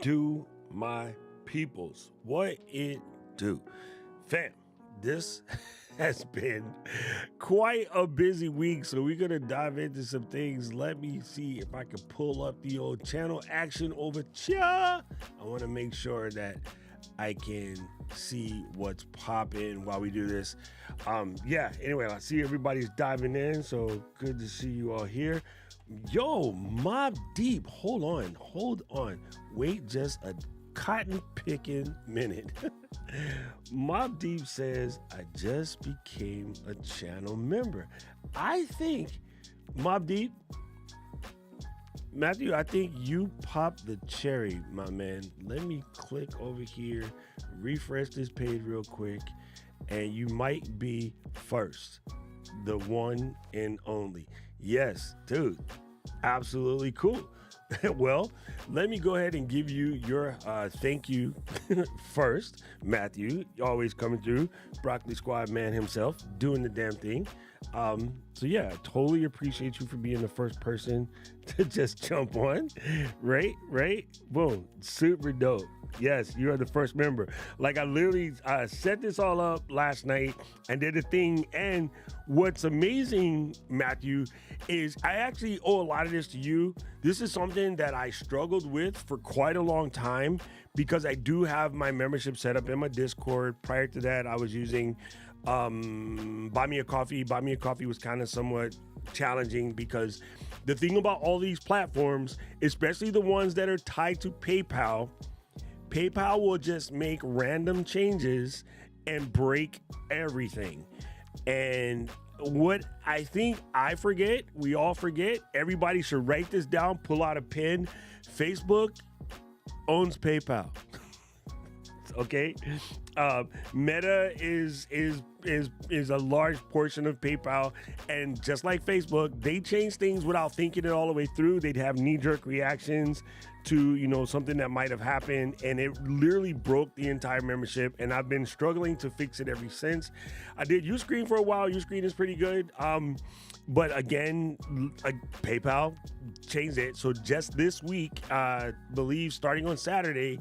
do, my peoples? What it do? Fam, this has been quite a busy week, so we're gonna dive into some things. Let me see if I can pull up the old channel action over here. I want to make sure that I can see what's popping while we do this. Yeah, anyway, I see everybody's diving in, so good to see you all here. Yo, Mob Deep, hold on. Wait just a cotton picking minute. Mob Deep says, I just became a channel member. I think, Mob Deep, Matthew, I think you popped the cherry, my man. Let me click over here, refresh this page real quick, and you might be first, the one and only. Yes, dude, absolutely cool. Well, let me go ahead and give you your thank you first. Matthew, always coming through, Broccoli Squad man himself, doing the damn thing. So yeah, totally appreciate you for being the first person to just jump on. Right? Boom, super dope. Yes, you are the first member. Like I literally set this all up last night and did a thing. And what's amazing, Matthew, is I actually owe a lot of this to you. This is something that I struggled with for quite a long time because I do have my membership set up in my Discord. Prior to that, I was using Buy Me a Coffee. Buy Me a Coffee was kind of somewhat challenging because the thing about all these platforms, especially the ones that are tied to PayPal will just make random changes and break everything. And what I think I forget, we all forget, everybody should write this down, pull out a pen. Facebook owns PayPal. Okay, Meta is a large portion of PayPal, and just like Facebook, they change things without thinking it all the way through. They'd have knee-jerk reactions to something that might have happened, and it literally broke the entire membership. And I've been struggling to fix it ever since. I did Uscreen for a while. Uscreen is pretty good, but again, PayPal changed it. So just this week, believe starting on Saturday,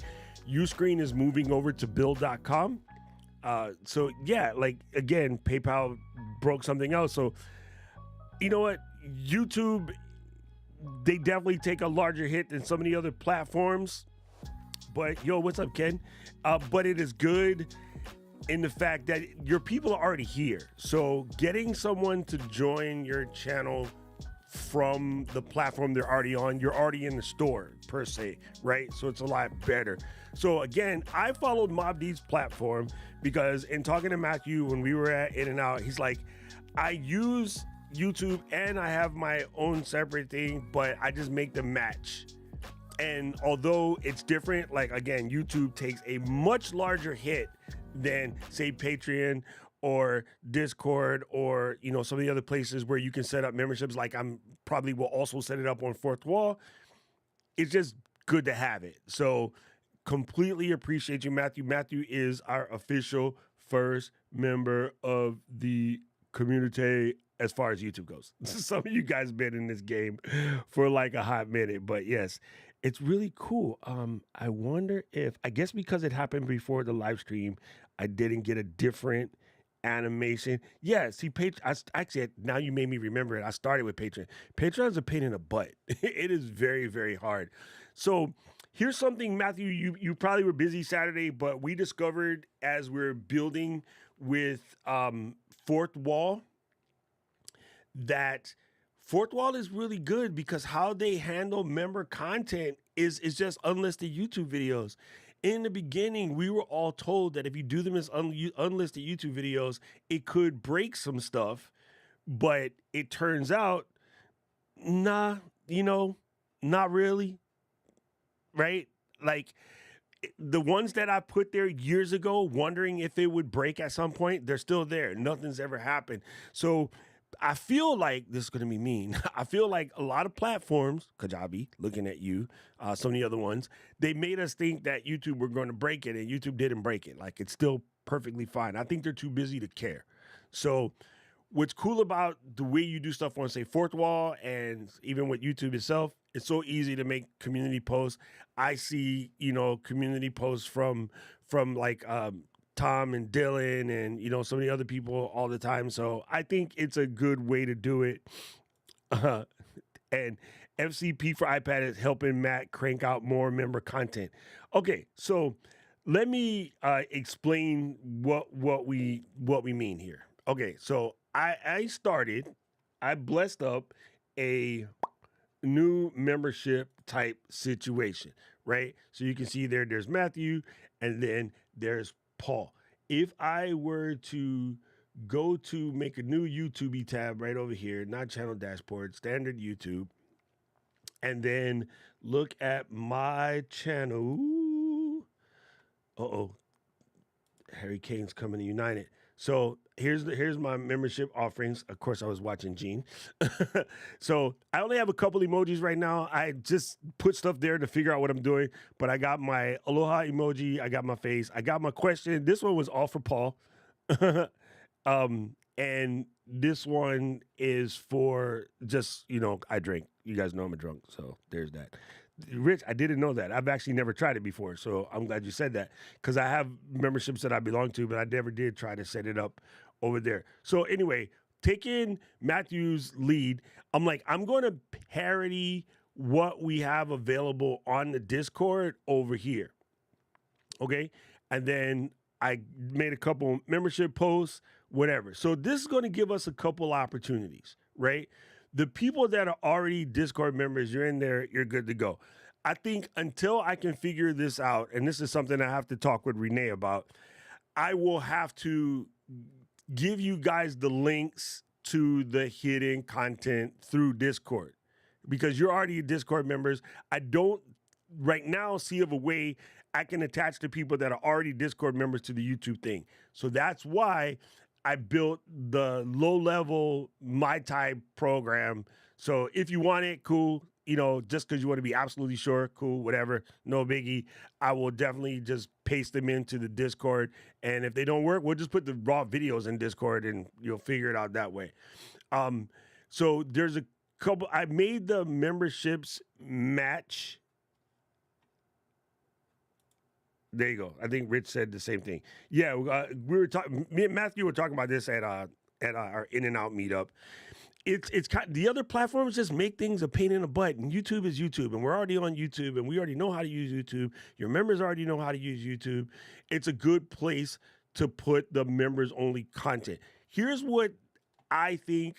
Uscreen is moving over to Bill.com. So yeah, like again, PayPal broke something else. So you know what? YouTube, they definitely take a larger hit than some of the other platforms. But yo, what's up, Ken? But it is good in the fact that your people are already here. So getting someone to join your channel from the platform they're already on, you're already in the store per se, right? So it's a lot better. So again, I followed Mob Deep's platform because in talking to Matthew when we were at In-N-Out, he's like, I use YouTube and I have my own separate thing, but I just make them match. And although it's different, like again, YouTube takes a much larger hit than say Patreon or Discord or some of the other places where you can set up memberships. Like I'm probably will also set it up on Fourth Wall. It's just good to have it. So completely appreciate you, Matthew. Matthew is our official first member of the community as far as YouTube goes. Some of you guys been in this game for like a hot minute, but yes, it's really cool. I wonder if, I guess because it happened before the live stream, I didn't get a different animation. Yeah, see, actually, now you made me remember it. I started with Patreon. Patreon's a pain in the butt. It is very, very hard. So here's something, Matthew, you probably were busy Saturday, but we discovered as we're building with Fourth Wall that Fourth Wall is really good because how they handle member content is just unlisted YouTube videos. In the beginning, we were all told that if you do them as unlisted YouTube videos, it could break some stuff. But it turns out, nah, not really, right? Like the ones that I put there years ago, wondering if it would break at some point, they're still there. Nothing's ever happened. So I feel like this is going to be mean. I feel like a lot of platforms, Kajabi, looking at you, some of the other ones, they made us think that YouTube were going to break it, and YouTube didn't break it. Like it's still perfectly fine. I think they're too busy to care. So what's cool about the way you do stuff on, say, Fourth Wall and even with YouTube itself It's so easy to make community posts. I see, community posts from like Tom and Dylan and so many other people all the time. So I think it's a good way to do it. Uh, and FCP for iPad is helping Matt crank out more member content. Okay, so let me explain what we mean here. Okay, so I blessed up a new membership type situation, right? So you can see there's Matthew and then there's Paul. If I were to go to make a new YouTube tab right over here, not channel dashboard, standard YouTube, and then look at my channel. Uh-oh, Harry Kane's coming to United. So here's my membership offerings. Of course, I was watching Gene. So I only have a couple emojis right now. I just put stuff there to figure out what I'm doing. But I got my aloha emoji. I got my face. I got my question. This one was all for Paul. And this one is for just, I drink. You guys know I'm a drunk, so there's that. Rich, I didn't know that. I've actually never tried it before, so I'm glad you said that because I have memberships that I belong to, but I never did try to set it up over there. So anyway, taking Matthew's lead, I'm like, I'm going to parody what we have available on the Discord over here. Okay, and then I made a couple membership posts, whatever. So this is going to give us a couple opportunities, right? The people that are already Discord members, you're in there, you're good to go. I think until I can figure this out, and this is something I have to talk with Renee about, I will have to give you guys the links to the hidden content through Discord because you're already Discord members. I don't right now see of a way I can attach the people that are already Discord members to the YouTube thing. So that's why I built the low-level My Type program. So if you want it, cool. Just because you want to be absolutely sure, cool, whatever, no biggie. I will definitely just paste them into the Discord. And if they don't work, we'll just put the raw videos in Discord and you'll figure it out that way. So there's a couple. I made the memberships match. There you go. I think Rich said the same thing. Yeah, we were talking. Me and Matthew were talking about this at our In and Out meetup. It's kind of, the other platforms just make things a pain in the butt. And YouTube is YouTube, and we're already on YouTube, and we already know how to use YouTube. Your members already know how to use YouTube. It's a good place to put the members only content. Here's what I think.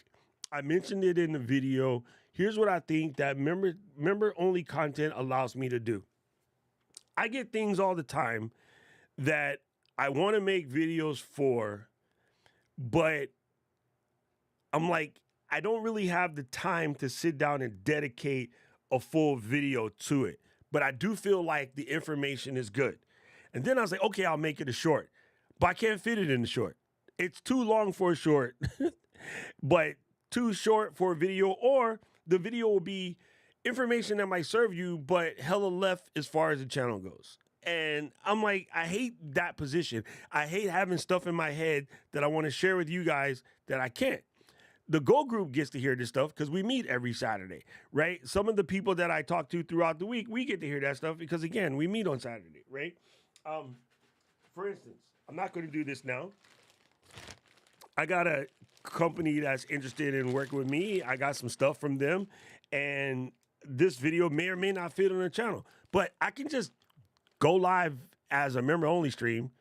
I mentioned it in the video. Here's what I think that member only content allows me to do. I get things all the time that I want to make videos for, but I'm like, I don't really have the time to sit down and dedicate a full video to it. But I do feel like the information is good. And then I was like, okay, I'll make it a short, but I can't fit it in the short. It's too long for a short, but too short for a video, or the video will be information that might serve you, but hella left as far as the channel goes. And I'm like, I hate that position. I hate having stuff in my head that I want to share with you guys that I can't. The Go Group gets to hear this stuff because we meet every Saturday, right? Some of the people that I talk to throughout the week, we get to hear that stuff because, again, we meet on Saturday, right? For instance, I'm not going to do this now. I got a company that's interested in working with me. I got some stuff from them, and this video may or may not fit on the channel, but I can just go live as a member only stream,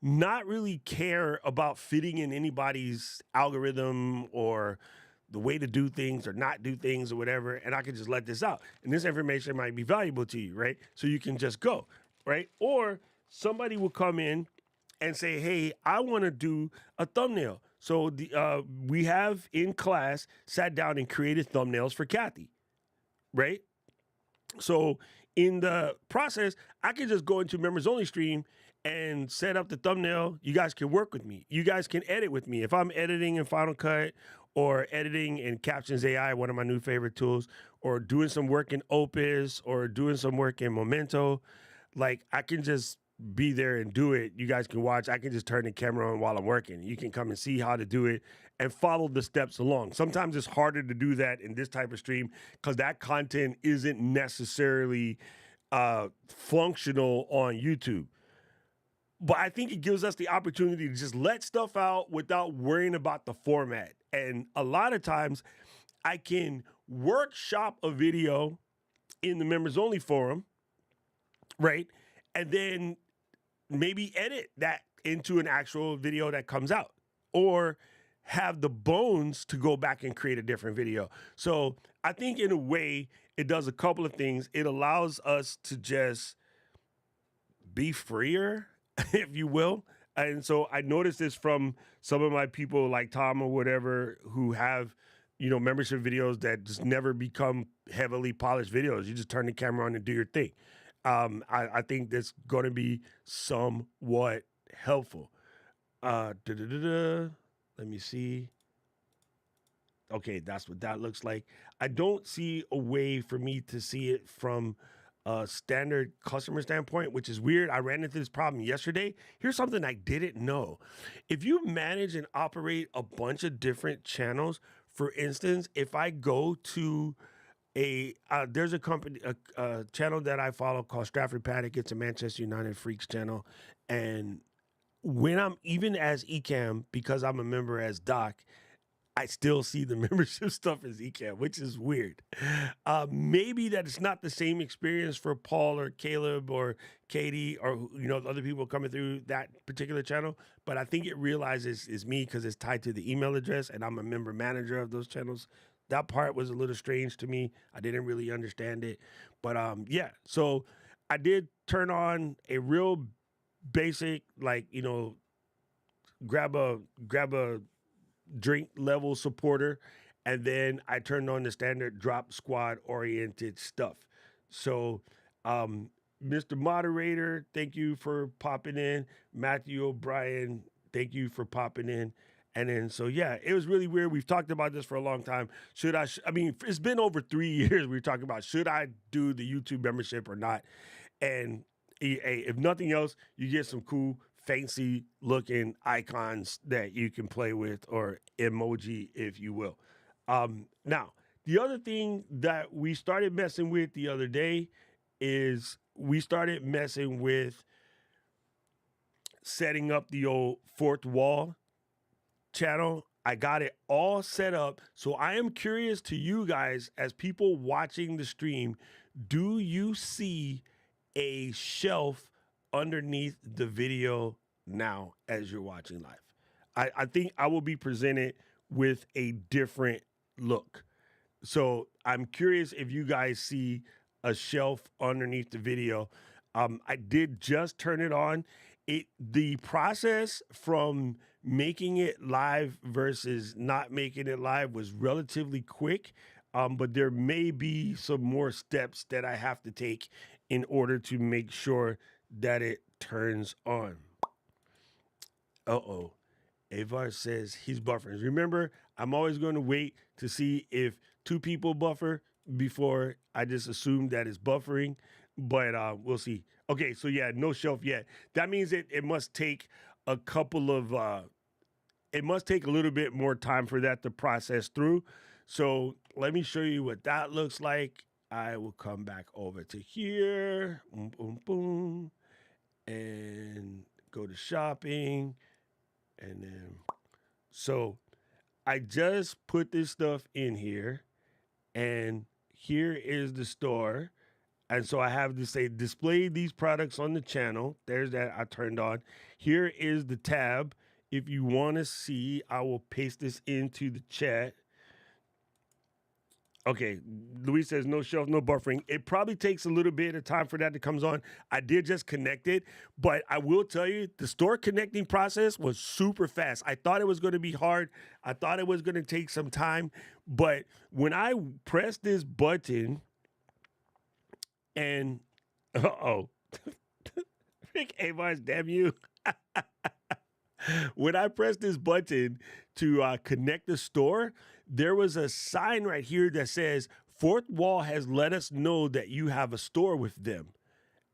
not really care about fitting in anybody's algorithm or the way to do things or not do things or whatever. And I can just let this out. And this information might be valuable to you, right? So you can just go, right? Or somebody will come in and say, hey, I want to do a thumbnail. So we have in class sat down and created thumbnails for Kathy, right? So in the process, I can just go into members only stream and set up the thumbnail. You guys can work with me. You guys can edit with me. If I'm editing in Final Cut or editing in Captions AI, one of my new favorite tools, or doing some work in Opus or doing some work in Memento, like I can just be there and do it. You guys can watch. I can just turn the camera on while I'm working. You can come and see how to do it and follow the steps along. Sometimes it's harder to do that in this type of stream because that content isn't necessarily functional on YouTube. But I think it gives us the opportunity to just let stuff out without worrying about the format. And a lot of times I can workshop a video in the members only forum, right? And then maybe edit that into an actual video that comes out, or have the bones to go back and create a different video. So I think in a way it does a couple of things. It allows us to just be freer, if you will. And so I noticed this from some of my people like Tom or whatever who have, membership videos that just never become heavily polished videos. You just turn the camera on and do your thing. I think that's going to be somewhat helpful. Let me see. Okay, that's what that looks like. I don't see a way for me to see it from a standard customer standpoint, which is weird. I ran into this problem yesterday. Here's something I didn't know. If you manage and operate a bunch of different channels, for instance, if I go to there's a company, a channel that I follow called Stratford Paddock. It's a Manchester United Freaks channel. And when I'm even as Ecamm, because I'm a member as Doc, I still see the membership stuff as Ecamm, which is weird. Maybe that it's not the same experience for Paul or Caleb or Katie or other people coming through that particular channel. But I think it realizes it's me because it's tied to the email address, and I'm a member manager of those channels. That part was a little strange to me. I didn't really understand it. But yeah, so I did turn on a real basic, grab a drink level supporter, and then I turned on the standard drop squad oriented stuff. So Mr. Moderator, thank you for popping in. Matthew O'Brien, thank you for popping in. And then, so yeah, it was really weird. We've talked about this for a long time. I mean, it's been over 3 years. We were talking about, should I do the YouTube membership or not? And if nothing else, you get some cool, fancy looking icons that you can play with, or emoji, if you will. Now, the other thing that we started messing with the other day is we started messing with setting up the old fourth wall channel. I got it all set up. So I am curious to you guys, as people watching the stream, do you see a shelf underneath the video now as you're watching live? I think I will be presented with a different look. So I'm curious if you guys see a shelf underneath the video. I did just turn it on. The process from making it live versus not making it live was relatively quick, but there may be some more steps that I have to take in order to make sure that it turns on. Uh-oh. Avar says he's buffering. Remember, I'm always going to wait to see if two people buffer before I just assume that it's buffering, but we'll see. Okay, so yeah, no shelf yet. That means it must take a couple of, it must take a little bit more time for that to process through. So let me show you what that looks like. I will come back over to here, boom, boom, boom, and go to shopping. And then, so I just put this stuff in here, and here is the store. And so I have to say, display these products on the channel. There's that I turned on. Here is the tab. If you want to see, I will paste this into the chat. Okay, Luis says no shelf, no buffering. It probably takes a little bit of time for that to come on. I did just connect it, but I will tell you, the store connecting process was super fast. I thought it was going to be hard. I thought it was going to take some time, but when I pressed this button, and Rick Avars, damn you. When I pressed this button to connect the store, there was a sign right here that says, Fourth Wall has let us know that you have a store with them.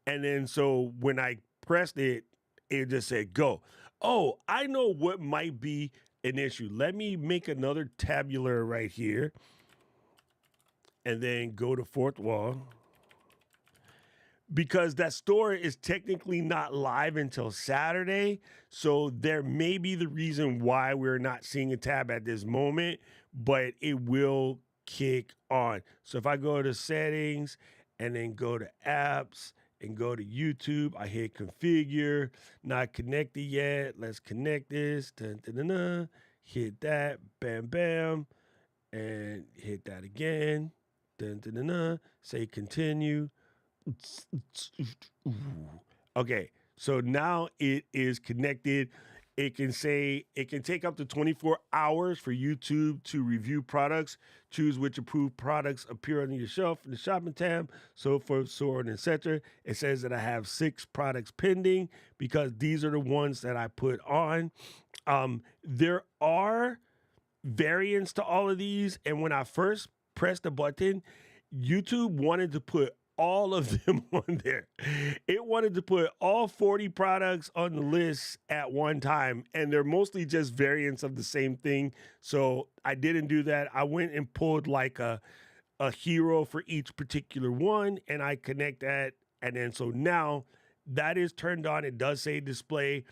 And then so when I pressed it, it just said go. Oh, I know what might be an issue. Let me make another tabular right here and then go to fourth wall, because that store is technically not live until Saturday. So there may be the reason why we're not seeing a tab at this moment, but it will kick on. So if I go to settings and then go to apps and go to YouTube, I hit configure, not connected yet. Let's connect this. Dun, dun, dun, dun. Hit that, bam, bam, and hit that again. Dun, dun, dun, dun. Say continue. Okay, so now it is connected. It can say it can take up to 24 hours for YouTube to review products, choose which approved products appear on your shelf in the shopping tab, so forth, so on, etc. It says that I have 6 products pending because these are the ones that I put on. There are variants to all of these, and when I first pressed the button, YouTube wanted to put all of them on there. It wanted to put all 40 products on the list at one time, and they're mostly just variants of the same thing. So I didn't do that. I went and pulled like a hero for each particular one, and I connect that. And then so now that is turned on. It does say display,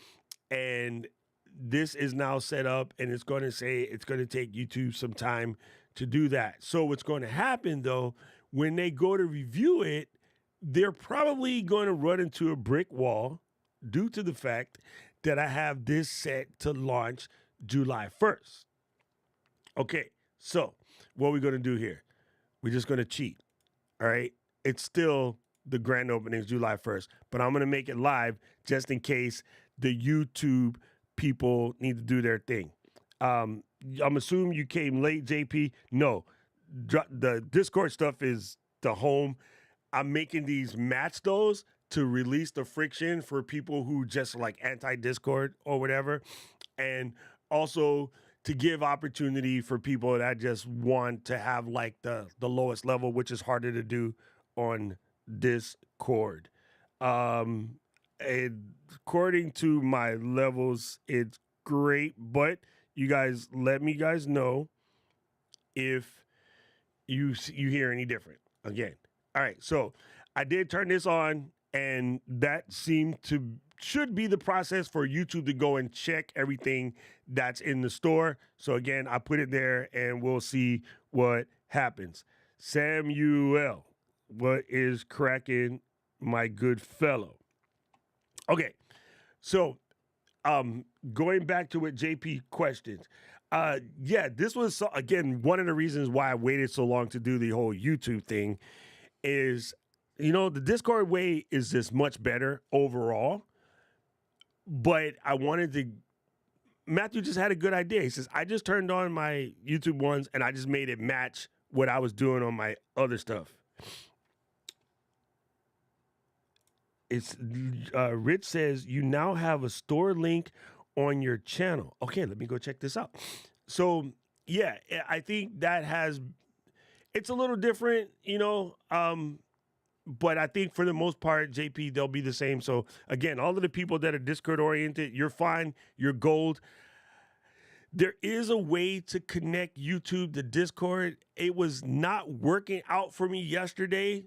and this is now set up, and it's going to say it's going to take YouTube some time to do that. So what's going to happen though, when they go to review it, they're probably going to run into a brick wall due to the fact that I have this set to launch July 1st. Okay, so what we're going to do here, we're just going to cheat. All right, it's still the grand opening is July 1st, but I'm going to make it live just in case the YouTube people need to do their thing. I'm assuming you came late, JP. No, the Discord stuff is the home. I'm making these match those to release the friction for people who just like anti-Discord or whatever, and also to give opportunity for people that just want to have like the lowest level, which is harder to do on Discord. And according to my levels, it's great, but you guys let me guys know if you hear any different again. All right, so I did turn this on, and that should be the process for YouTube to go and check everything that's in the store. So again, I put it there, and we'll see what happens. Samuel, what is cracking, my good fellow? Okay, so going back to what JP questions. Yeah, this was again one of the reasons why I waited so long to do the whole YouTube thing is, the Discord way is just much better overall. But I wanted to. Matthew just had a good idea. He says, I just turned on my YouTube ones and I just made it match what I was doing on my other stuff. It's Rich says you now have a store link on your channel. Okay, let me go check this out. So yeah, I think it's a little different, but I think for the most part, JP, they'll be the same. So again, all of the people that are Discord oriented, you're fine, you're gold. There is a way to connect YouTube to Discord. It was not working out for me yesterday.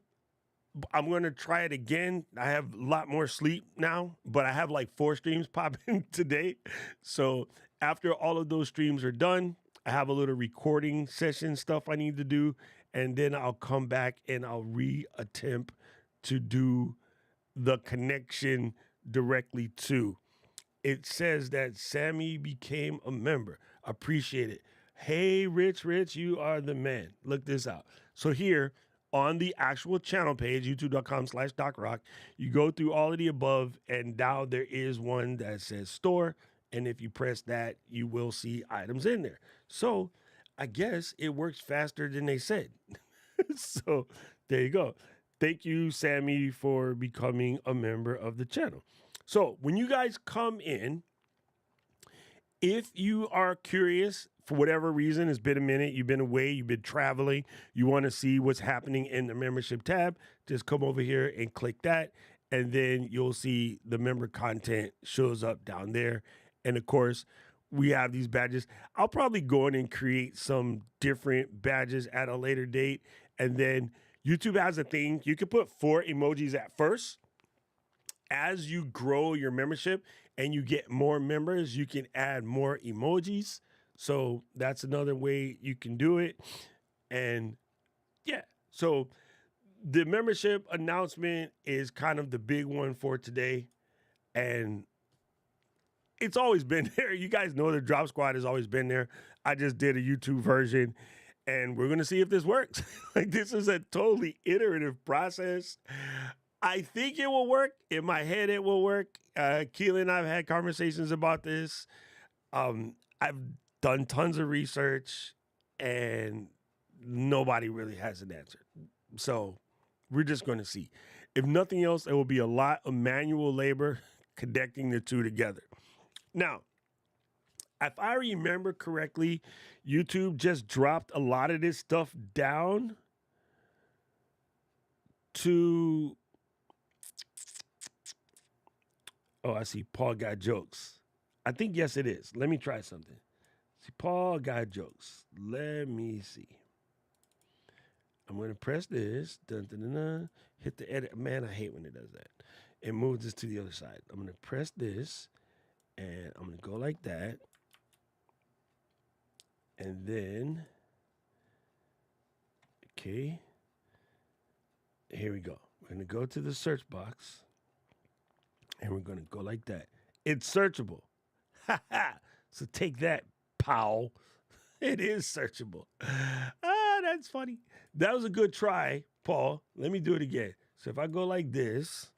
I'm going to try it again. I have a lot more sleep now, but I have like 4 streams popping today. So after all of those streams are done, I have a little recording session stuff I need to do. And then I'll come back and I'll attempt to do the connection directly to. It says that Sammy became a member. Appreciate it. Hey, Rich, you are the man. Look this out. So here, on the actual channel page, youtube.com/DocRock, you go through all of the above, and now there is one that says store. And if you press that, you will see items in there. So I guess it works faster than they said. So there you go. Thank you, Sammy, for becoming a member of the channel. So when you guys come in, if you are curious, for whatever reason, it's been a minute, you've been away, you've been traveling, you want to see what's happening in the membership tab, just come over here and click that, and then you'll see the member content shows up down there. And of course, we have these badges. I'll probably go in and create some different badges at a later date. And then YouTube has a thing. You can put 4 emojis at first. As you grow your membership and you get more members, you can add more emojis. So that's another way you can do it. And yeah, so the membership announcement is kind of the big one for today. And it's always been there. You guys know the Drop Squad has always been there. I just did a YouTube version, and we're going to see if this works. Like, this is a totally iterative process. I think it will work. In my head, it will work. Keelan and I have had conversations about this. I've done tons of research, and nobody really has an answer. So we're just going to see. If nothing else, it will be a lot of manual labor connecting the two together. Now, if I remember correctly, YouTube just dropped a lot of this stuff down to... Oh, I see Paul got jokes. I think, yes, it is. Let me try something. See, Paul got jokes. Let me see. I'm going to press this. Dun, dun, dun, dun. Hit the edit. Man, I hate when it does that. It moves this to the other side. I'm going to press this, and I'm going to go like that. And then, okay, here we go. We're going to go to the search box, and we're going to go like that. It's searchable. Ha ha. So take that, pal. It is searchable. Ah, that's funny. That was a good try, Paul. Let me do it again. So if I go like this,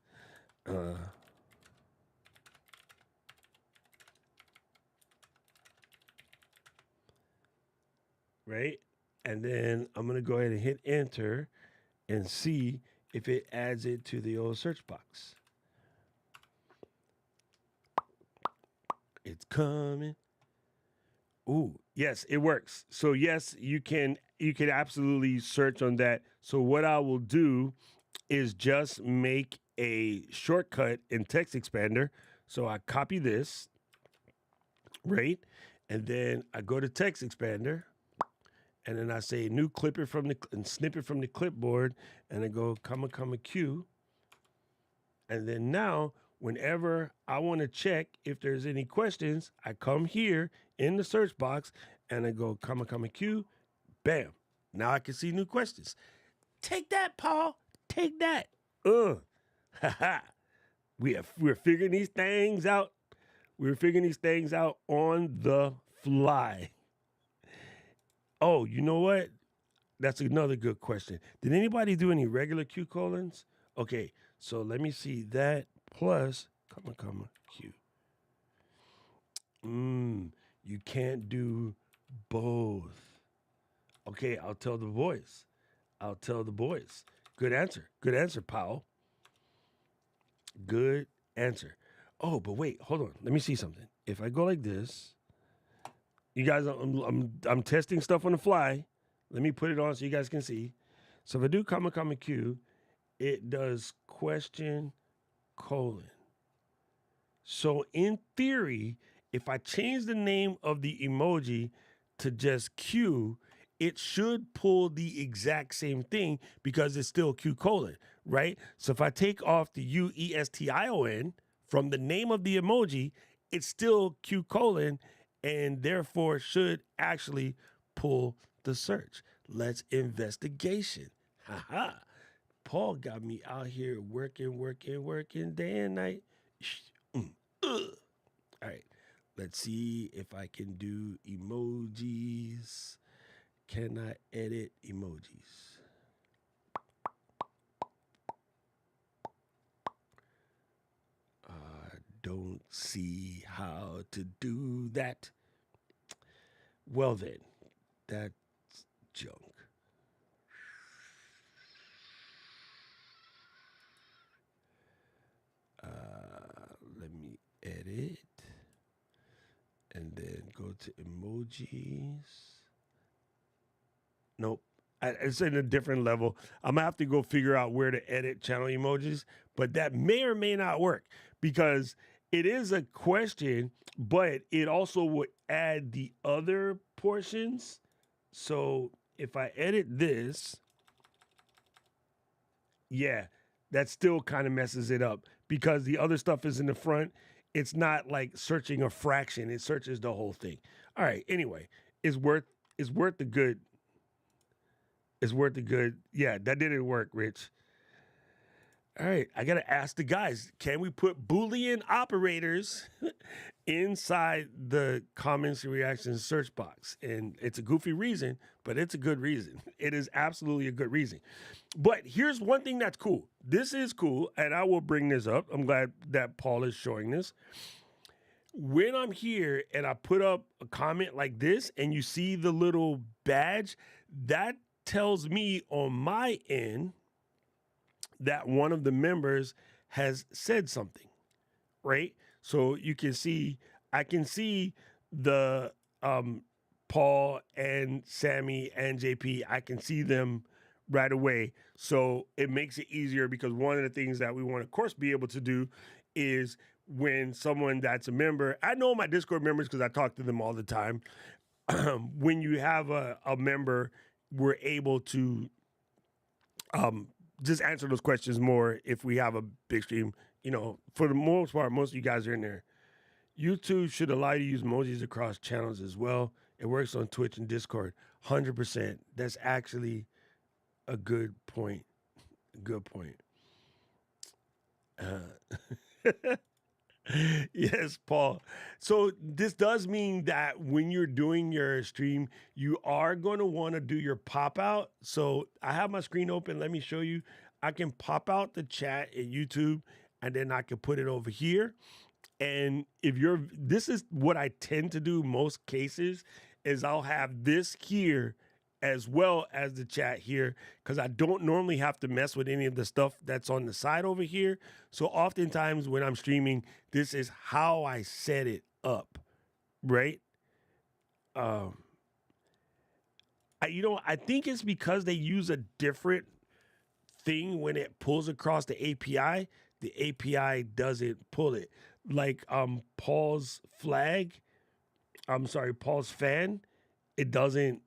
right? And then I'm going to go ahead and hit enter and see if it adds it to the old search box. It's coming. Ooh, yes, it works. So yes, you can absolutely search on that. So what I will do is just make a shortcut in Text Expander. So I copy this, right? And then I go to Text Expander, and then I say new clipper from the and snippet from the clipboard, and I go comma Q. And then now, whenever I want to check if there's any questions, I come here in the search box and I go comma Q. Bam. Now I can see new questions. Take that, Paul. Take that. We're figuring these things out. We're figuring these things out on the fly. Oh, you know what? That's another good question. Did anybody do any regular Q colons? Okay, so let me see that plus comma Q. You can't do both. Okay, I'll tell the boys. I'll tell the boys. Good answer. Good answer, Powell. Good answer. Oh, but wait, hold on. Let me see something. If I go like this, you guys, I'm testing stuff on the fly. Let me put it on so you guys can see. So if I do comma Q, it does question colon. So in theory, if I change the name of the emoji to just Q, it should pull the exact same thing because it's still Q colon, right? So if I take off the UESTION from the name of the emoji, it's still Q colon and therefore should actually pull the search. Let's investigation. Haha. Paul got me out here working day and night. All right. Let's see if I can do emojis. Can I edit emojis? I don't see how to do that. Well then, that's junk. Let me edit and then go to emojis. Nope. It's in a different level. I'm gonna have to go figure out where to edit channel emojis, but that may or may not work because it is a question, but it also would add the other portions. So if I edit this, yeah, that still kind of messes it up because the other stuff is in the front. It's not like searching a fraction; it searches the whole thing. All right. Anyway, it's worth it's worth the good. It's worth the good. Yeah, that didn't work, Rich. All right, I gotta ask the guys: can we put Boolean operators inside the comments and reactions search box? And it's a goofy reason, but it's a good reason. It is absolutely a good reason. But here's one thing that's cool. This is cool, and I will bring this up. I'm glad that Paul is showing this. When I'm here and I put up a comment like this, and you see the little badge, that tells me on my end that one of the members has said something, right? So you can see, I can see the Paul and Sammy and JP, I can see them right away. So it makes it easier because one of the things that we want to, of course, be able to do is when someone that's a member, I know my Discord members because I talk to them all the time. When you have a member, we're able to just answer those questions more if we have a big stream. You know, for the most part, most of you guys are in there. YouTube should allow you to use emojis across channels as well. It works on Twitch and Discord. 100%. That's actually a good point. Good point. Yes, Paul. So this does mean that when you're doing your stream, you are going to want to do your pop out. So I have my screen open. Let me show you. I can pop out the chat in YouTube and then I can put it over here. And if you're, this is what I tend to do most cases is I'll have this here as well as the chat here because I don't normally have to mess with any of the stuff that's on the side over here. So oftentimes when I'm streaming, this is how I set it up, right? I I think it's because they use a different thing when it pulls across the API. The API doesn't pull it. Like Paul's flag, I'm sorry, Paul's fan, it doesn't,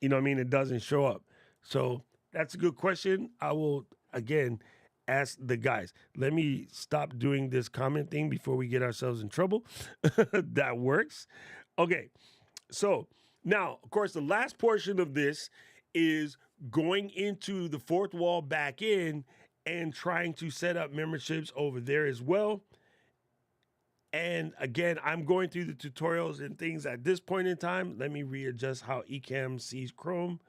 you know what I mean? It doesn't show up. So that's a good question. I will, again, ask the guys. Let me stop doing this comment thing before we get ourselves in trouble. That works. Okay. So now, of course, the last portion of this is going into the fourth wall back in and trying to set up memberships over there as well. And again, I'm going through the tutorials and things at this point in time. Let me readjust how Ecamm sees Chrome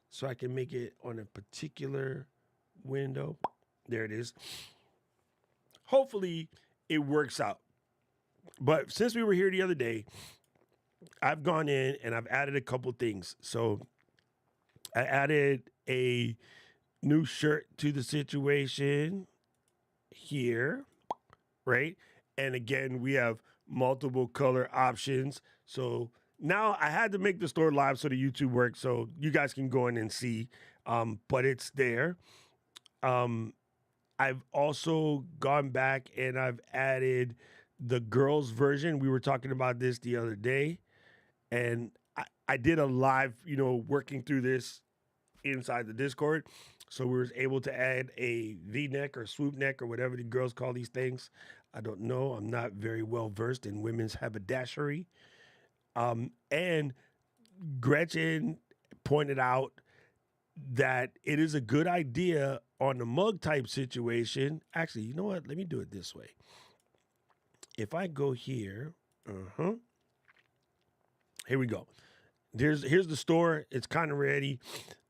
so I can make it on a particular window. There it is. Hopefully it works out. But since we were here the other day, I've gone in and I've added a couple things. So I added a new shirt to the situation here, right? And again, we have multiple color options. So now I had to make the store live so the YouTube works so you guys can go in and see, but it's there. I've also gone back and I've added the girls version. We were talking about this the other day, and I did a live, working through this inside the Discord. So we were able to add a V-neck or swoop neck or whatever the girls call these things. I don't know. I'm not very well versed in women's haberdashery. And Gretchen pointed out that it is a good idea on the mug type situation. Actually, you know what? Let me do it this way. If I go here, here we go. Here's the store. It's kind of ready.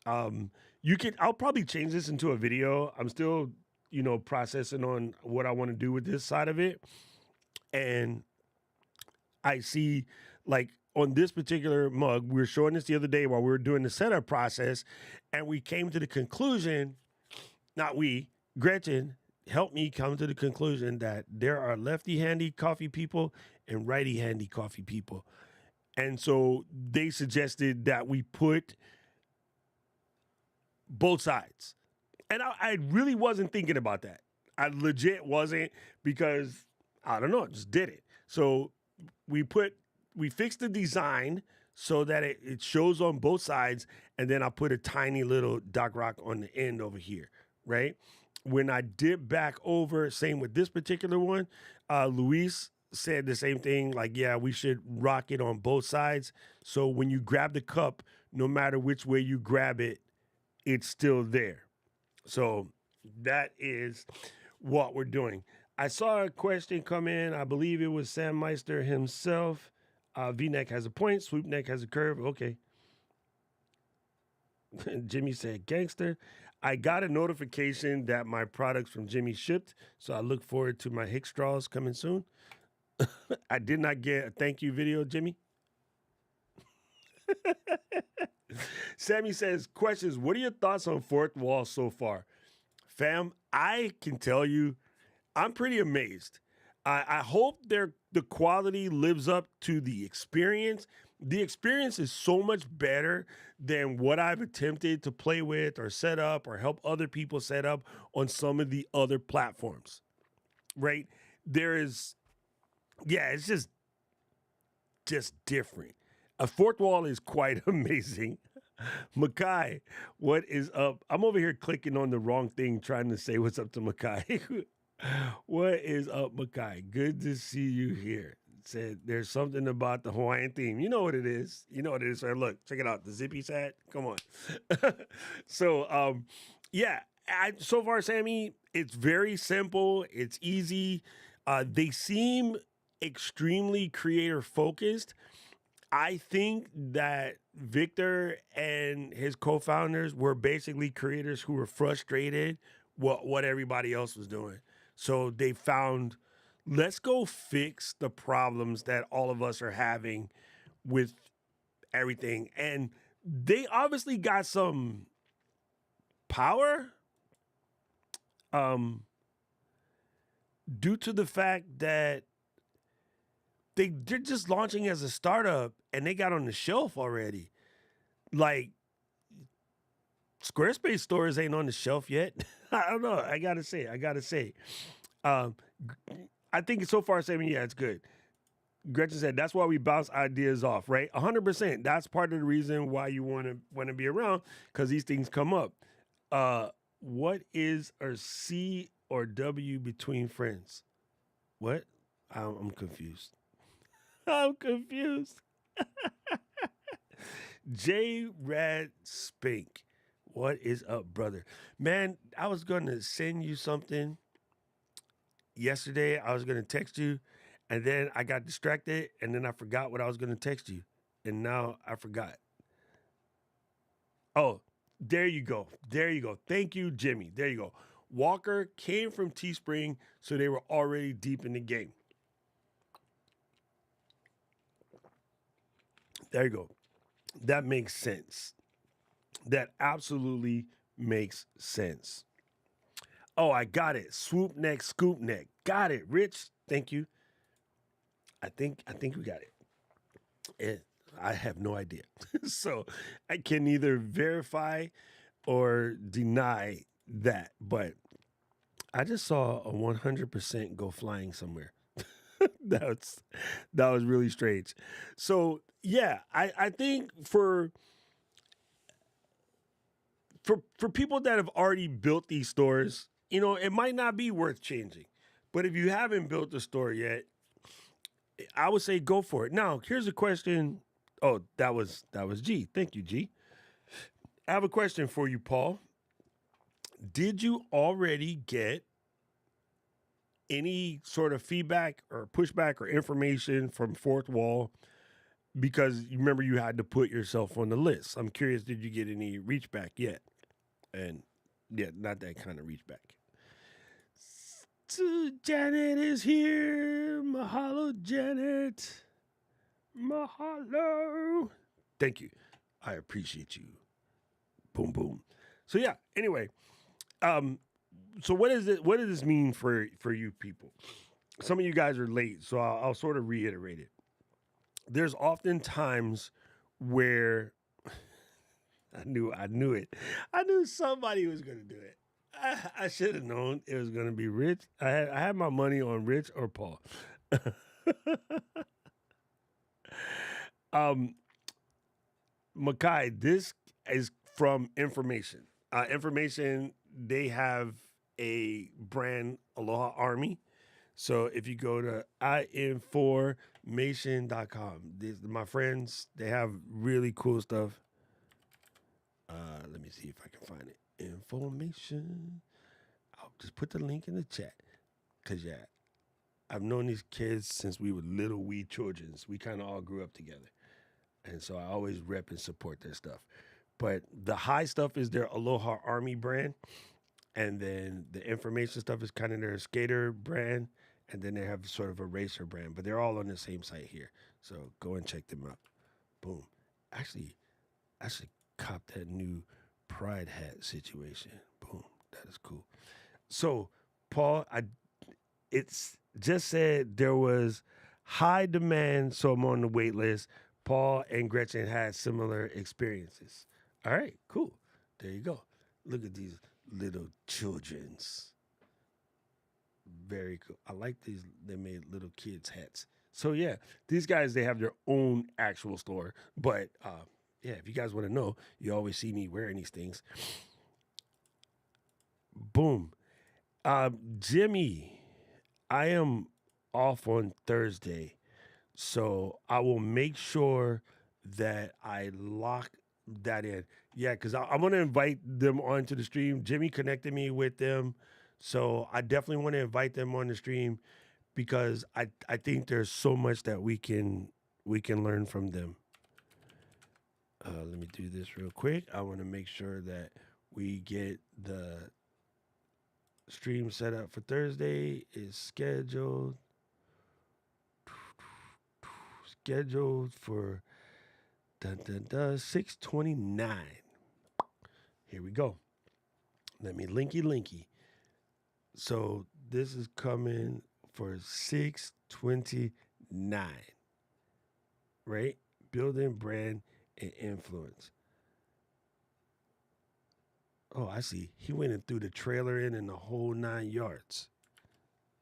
I'll probably change this into a video. I'm still, processing on what I want to do with this side of it. And I see, like, on this particular mug, we were showing this the other day while we were doing the setup process, and we came to the conclusion, Gretchen helped me come to the conclusion that there are lefty-handy coffee people and righty-handy coffee people. And so they suggested that we put both sides. And I really wasn't thinking about that. I legit wasn't, because I don't know, just did it. So we put we fixed the design so that it shows on both sides, and then I put a tiny little dock rock on the end over here, right? When I dip back over, same with this particular one, Luis said the same thing. Like, yeah, we should rock it on both sides. So when you grab the cup, no matter which way you grab it, it's still there. So that is what we're doing. I saw a question come in. I believe it was Sam Meister himself. V-neck has a point. Swoop neck has a curve. Okay. Jimmy said, gangster. I got a notification that my products from Jimmy shipped, so I look forward to my Hick straws coming soon. I did not get a thank you video, Jimmy. Sammy says, questions. What are your thoughts on Fourth Wall so far? Fam, I can tell you, I'm pretty amazed. I hope the quality lives up to the experience. The experience is so much better than what I've attempted to play with or set up or help other people set up on some of the other platforms. Right? There is, yeah, it's just different. A Fourth Wall is quite amazing. Makai, what is up? I'm over here clicking on the wrong thing, trying to say what's up to Makai. What is up, Makai? Good to see you here. Said there's something about the Hawaiian theme. You know what it is. You know what it is. So look, check it out. The zippy hat. Come on. So yeah. So far, Sammy, it's very simple. It's easy. They seem extremely creator focused. I think that Victor and his co-founders were basically creators who were frustrated what everybody else was doing. So they found, let's go fix the problems that all of us are having with everything. And they obviously got some power due to the fact that they're just launching as a startup and they got on the shelf already. Like, Squarespace stores ain't on the shelf yet. I don't know. I gotta say. I think so far, Sammy, yeah, it's good. Gretchen said that's why we bounce ideas off, right? 100%. That's part of the reason why you want to be around, because these things come up. What is a C or W between friends? What? I'm confused. I'm confused. J Rad Spink. What is up, brother? Man, I was going to send you something yesterday. I was going to text you, and then I got distracted, and then I forgot what I was going to text you. And now I forgot. Oh, there you go. There you go. Thank you, Jimmy. There you go. Walker came from Teespring, so they were already deep in the game. There you go. That makes sense. That absolutely makes sense. Oh, I got it. Swoop neck, scoop neck. Got it, Rich. Thank you. I think we got it. I have no idea. So I can neither verify or deny that. But I just saw a 100% go flying somewhere. that was really strange. So yeah, I think for people that have already built these stores, it might not be worth changing. But if you haven't built a store yet, I would say go for it. Now, here's a question. Oh, that was G. Thank you, G. I have a question for you, Paul. Did you already get any sort of feedback or pushback or information from Fourth Wall? Because you remember you had to put yourself on the list. I'm curious, did you get any reach back yet? And yeah, not that kind of reach back. So Janet is here. Mahalo, Janet. Mahalo. Thank you. I appreciate you. Boom, boom. So yeah, anyway. So what does this mean for you people? Some of you guys are late, so I'll sort of reiterate it. There's often times where I knew it. I knew somebody was going to do it. I should have known it was gonna be Rich. I had my money on Rich or Paul. um, Makai, this is from information. Information, they have a brand, Aloha Army. So if you go to information.com, my friends, they have really cool stuff. Let me see if I can find it. Information. I'll just put the link in the chat. Cause yeah, I've known these kids since we were little wee children. We kind of all grew up together. And so I always rep and support their stuff. But the high stuff is their Aloha Army brand. And then the information stuff is kind of their skater brand. And then they have sort of a racer brand. But they're all on the same site here. So go and check them out. Boom. Actually, I should cop that new Pride hat situation. Boom. That is cool. So, Paul, it's just said there was high demand, so I'm on the wait list. Paul and Gretchen had similar experiences. All right, cool. There you go. Look at these little children's. Very cool. I like these. They made little kids' hats. So yeah, these guys they have their own actual store. But yeah, if you guys want to know, you always see me wearing these things. Boom. Jimmy, I am off on Thursday. So I will make sure that I lock that in. Yeah, because I'm going to invite them onto the stream. Jimmy connected me with them. So I definitely want to invite them on the stream because I think there's so much that we can learn from them. Let me do this real quick. I want to make sure that we get the stream set up for Thursday is scheduled for 6:29. Here we go. Let me linky. So this is coming for 6:29, right? Building brand and influence. Oh, I see. He went and threw the trailer in and the whole 9 yards.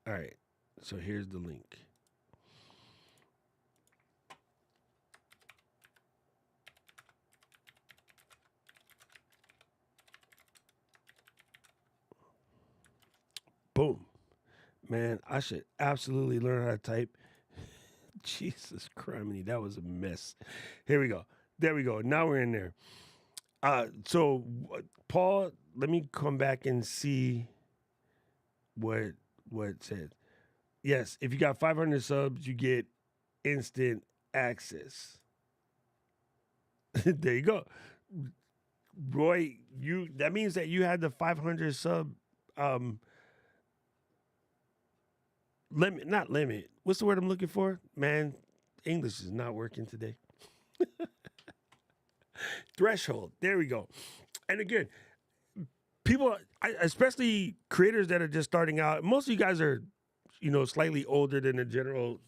All right. So here's the link. Boom. Man, I should absolutely learn how to type. Jesus criminy, that was a mess. Here we go. There we go. Now we're in there. So Paul, let me come back and see what it says. Yes, if you got 500 subs, you get instant access. There you go. Roy, you that means that you had the 500 sub limit, not limit. What's the word I'm looking for? Man, English is not working today. Threshold. There we go. And again, people, especially creators that are just starting out, most of you guys are, slightly older than the general,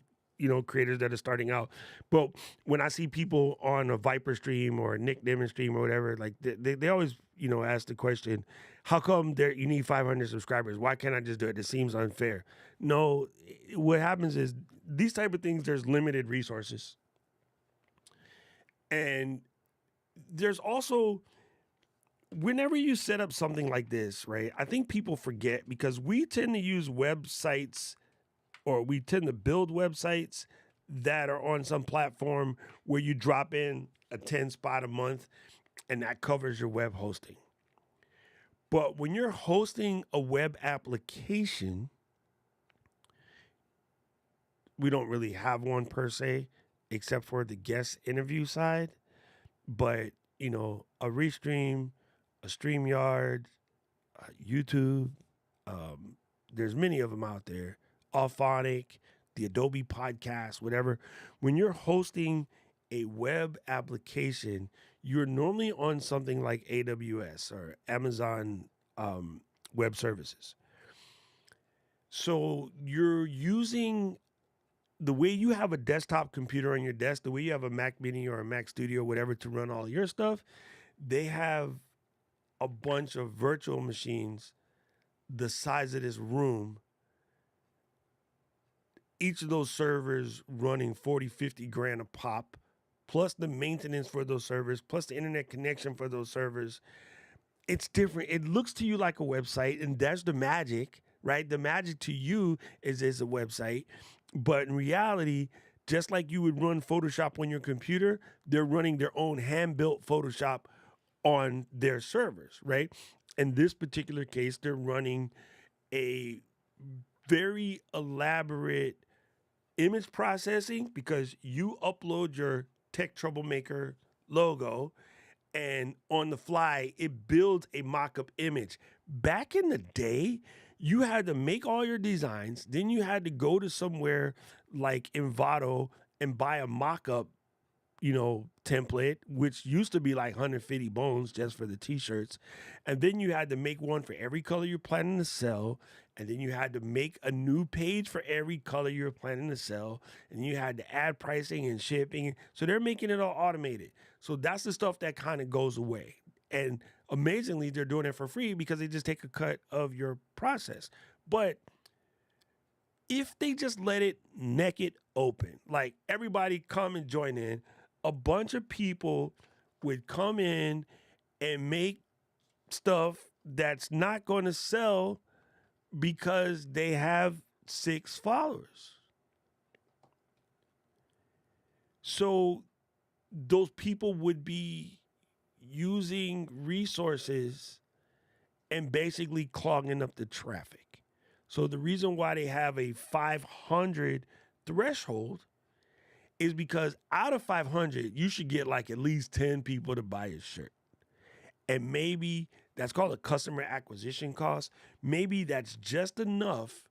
creators that are starting out. But when I see people on a Viper stream or a Nick Dimon stream or whatever, like they always, ask the question, how come you need 500 subscribers? Why can't I just do it? It seems unfair. No, what happens is these type of things, there's limited resources. And there's also, whenever you set up something like this, right, I think people forget because we tend to use websites or we tend to build websites that are on some platform where you drop in a 10 spot a month and that covers your web hosting. But when you're hosting a web application, we don't really have one per se, except for the guest interview side. But, a Restream, a StreamYard, YouTube, there's many of them out there. Auphonic, the Adobe Podcast, whatever. When you're hosting a web application, you're normally on something like AWS or Amazon Web Services. So you're using the way you have a desktop computer on your desk, the way you have a Mac Mini or a Mac Studio, whatever, to run all your stuff, they have a bunch of virtual machines the size of this room, each of those servers running 40, 50 grand a pop, plus the maintenance for those servers, plus the internet connection for those servers. It's different. It looks to you like a website, and that's the magic, right? The magic to you is it's a website. But in reality, just like you would run Photoshop on your computer, they're running their own hand built Photoshop on their servers, right? In this particular case, they're running a very elaborate image processing because you upload your tech troublemaker logo and on the fly it builds a mock-up image. Back in the day, you had to make all your designs, then you had to go to somewhere like Envato and buy a mock-up, template, which used to be like 150 bones just for the t-shirts. And then you had to make one for every color you're planning to sell. And then you had to make a new page for every color you're planning to sell. And you had to add pricing and shipping. So they're making it all automated. So that's the stuff that kind of goes away. And amazingly, they're doing it for free because they just take a cut of your process. But if they just let it naked open, like everybody come and join in, a bunch of people would come in and make stuff that's not going to sell because they have 6 followers. So those people would be using resources and basically clogging up the traffic. So the reason why they have a 500 threshold is because out of 500, you should get like at least 10 people to buy a shirt. And maybe that's called a customer acquisition cost. Maybe that's just enough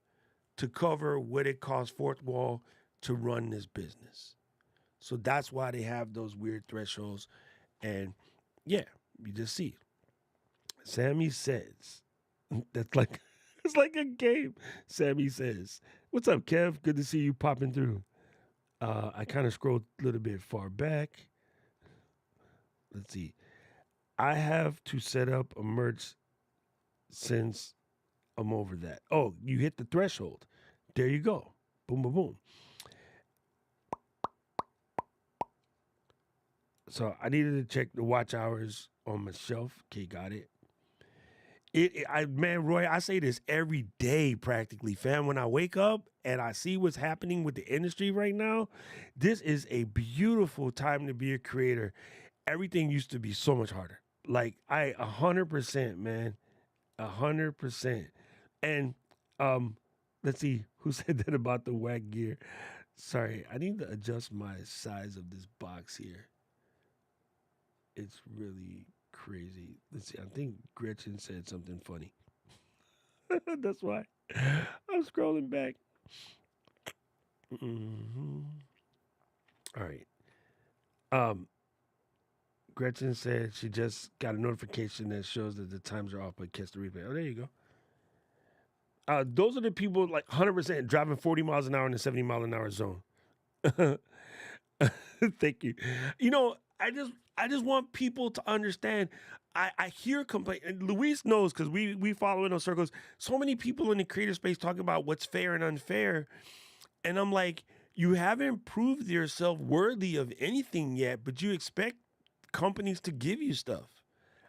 to cover what it costs Fourth Wall to run this business. So that's why they have those weird thresholds. And yeah, you just see. Sammy says, that's like, it's like a game. Sammy says, what's up, Kev? Good to see you popping through. I kind of scrolled a little bit far back. Let's see. I have to set up a merch since I'm over that. Oh, you hit the threshold. There you go. Boom, boom, boom. So I needed to check the watch hours on my shelf. Okay, got it. Man, Roy, I say this every day practically, fam. When I wake up and I see what's happening with the industry right now, this is a beautiful time to be a creator. Everything used to be so much harder. Like 100%, man, 100%. And let's see who said that about the whack gear. Sorry, I need to adjust my size of this box here. It's really crazy. Let's see. I think Gretchen said something funny. That's why I'm scrolling back. Mm-hmm. All right. Um, Gretchen said she just got a notification that shows that the times are off, but catch the replay. Oh, there you go. Those are the people like 100% driving 40 miles an hour in a 70-mile-an-hour zone. Thank you. I just want people to understand. I hear complaint, and Luis knows because we follow in those circles. So many people in the creator space talking about what's fair and unfair, and I'm like, you haven't proved yourself worthy of anything yet, but you expect companies to give you stuff.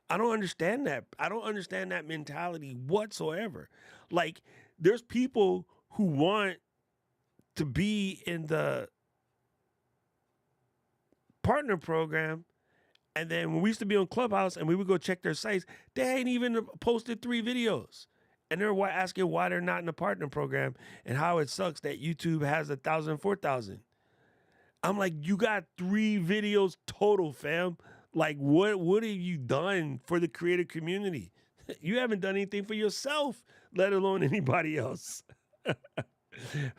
I don't understand that. I don't understand that mentality whatsoever. Like, there's people who want to be in the partner program. And then when we used to be on Clubhouse and we would go check their sites, they ain't even posted 3 videos. And they're asking why they're not in the partner program and how it sucks that YouTube has 1,000, 4,000. I'm like, you got 3 videos total, fam. Like, what have you done for the creative community? You haven't done anything for yourself, let alone anybody else.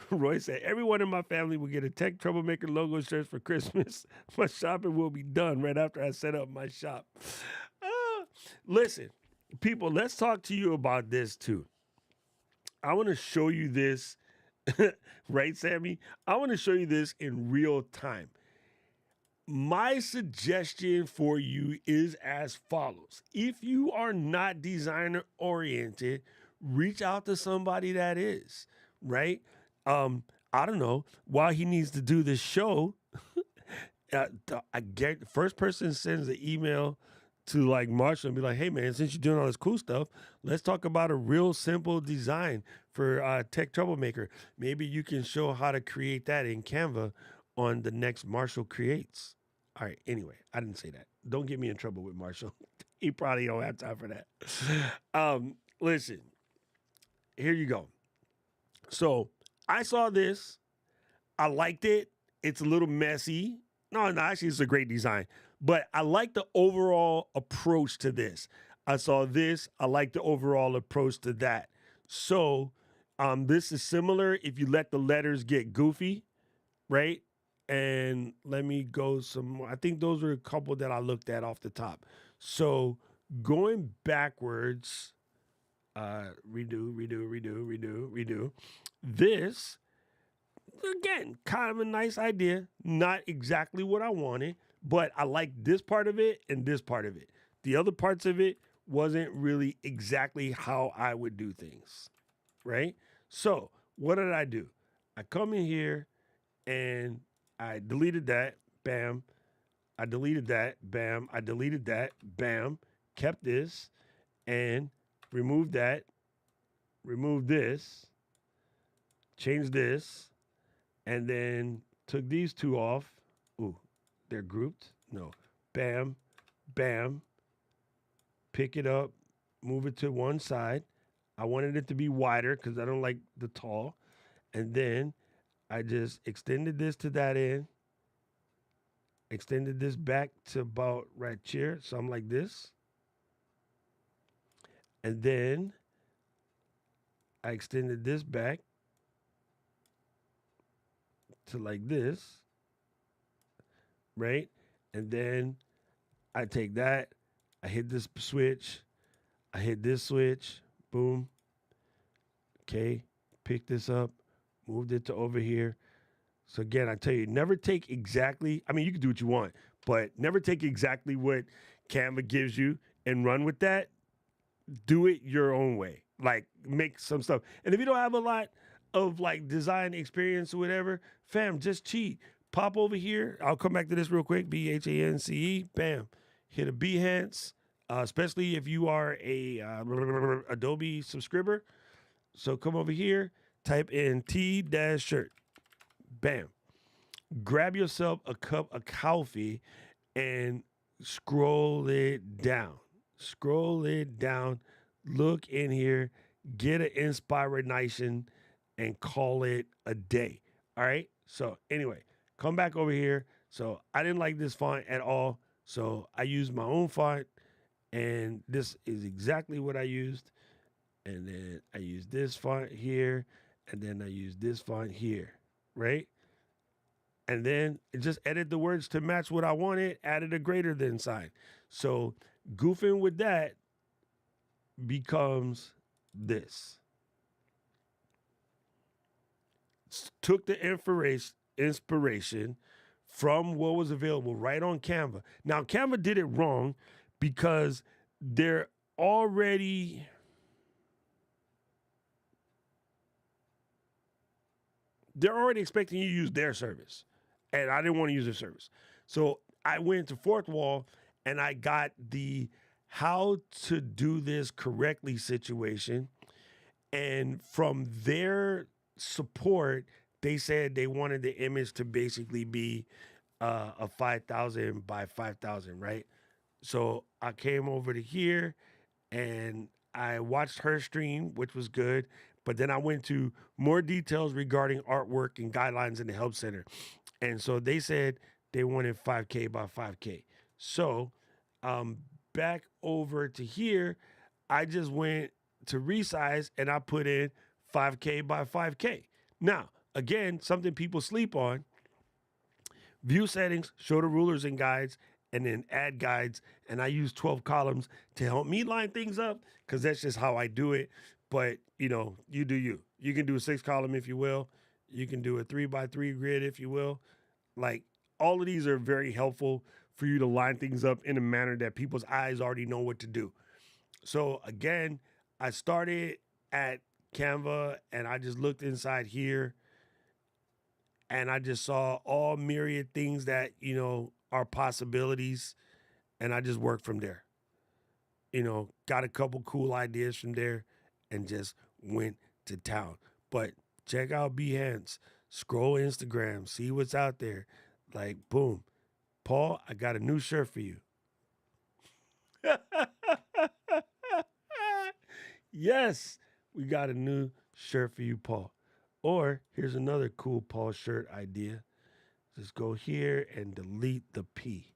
Roy said, everyone in my family will get a Tech Troublemaker logo shirt for Christmas. My shopping will be done right after I set up my shop. Listen, people, let's talk to you about this too. I want to show you this, right, Sammy? I want to show you this in real time. My suggestion for you is as follows. If you are not designer oriented, reach out to somebody that is, right? I don't know. While he needs to do this show, I get first person sends an email to like Marshall and be like, "Hey man, since you're doing all this cool stuff, let's talk about a real simple design for Tech Troublemaker. Maybe you can show how to create that in Canva on the next Marshall Creates." All right. Anyway, I didn't say that. Don't get me in trouble with Marshall. He probably don't have time for that. Listen, here you go. So I saw this. I liked it. It's a little messy. No, actually, it's a great design. But I like the overall approach to this. I saw this. I like the overall approach to that. So this is similar if you let the letters get goofy, right? And let me go some more. I think those were a couple that I looked at off the top. So going backwards, redo. This again, kind of a nice idea. Not exactly what I wanted, but I like this part of it and this part of it. The other parts of it wasn't really exactly how I would do things, right? So, what did I do? I come in here and I deleted that, bam. I deleted that, bam. I deleted that, bam. Kept this and removed that, removed this, changed this, and then took these two off. Ooh, they're grouped. No. Bam, bam. Pick it up, move it to one side. I wanted it to be wider because I don't like the tall. And then I just extended this to that end, extended this back to about right here, something like this. And then I extended this back to like this, right? And then I take that, I hit this switch, I hit this switch, boom. Okay, pick this up, moved it to over here. So again, I tell you, never take exactly, I mean, you can do what you want, but never take exactly what Canva gives you and run with that. Do it your own way. Like make some stuff. And if you don't have a lot of like design experience or whatever, fam, just cheat. Pop over here. I'll come back to this real quick. BHANCE. Bam. Hit a Behance. Especially if you are a Adobe subscriber. So come over here. Type in T-shirt. Bam. Grab yourself a cup of coffee and scroll it down. Scroll it down. Look in here. Get an inspiration and call it a day. All right. So anyway, come back over here. So I didn't like this font at all. So I used my own font, and this is exactly what I used. And then I used this font here, and then I used this font here, right? And then just edit the words to match what I wanted, added a greater than sign. So goofing with that becomes this. Took the inspiration from what was available right on Canva. Now, Canva did it wrong because they're already expecting you to use their service. And I didn't want to use their service. So I went to Fourth Wall and I got the how to do this correctly situation. And from their support, they said they wanted the image to basically be a 5,000 by 5,000, right? So I came over to here and I watched her stream, which was good. But then I went to more details regarding artwork and guidelines in the help center. And so they said they wanted 5K by 5K. So back over to here, I just went to resize and I put in 5K by 5K. Now, again, something people sleep on. View settings, show the rulers and guides, and then add guides. And I use 12 columns to help me line things up because that's just how I do it. But, you know, you do you. You can do a 6 column if you will. You can do a 3x3 grid if you will. Like, all of these are very helpful for you to line things up in a manner that people's eyes already know what to do. So, again, I started at Canva and I just looked inside here and I just saw all myriad things that, are possibilities. And I just worked from there. Got a couple cool ideas from there and just went to town. But check out Behance, scroll Instagram, see what's out there. Like, boom. Paul, I got a new shirt for you. Yes, we got a new shirt for you, Paul. Or here's another cool Paul shirt idea. Just go here and delete the P.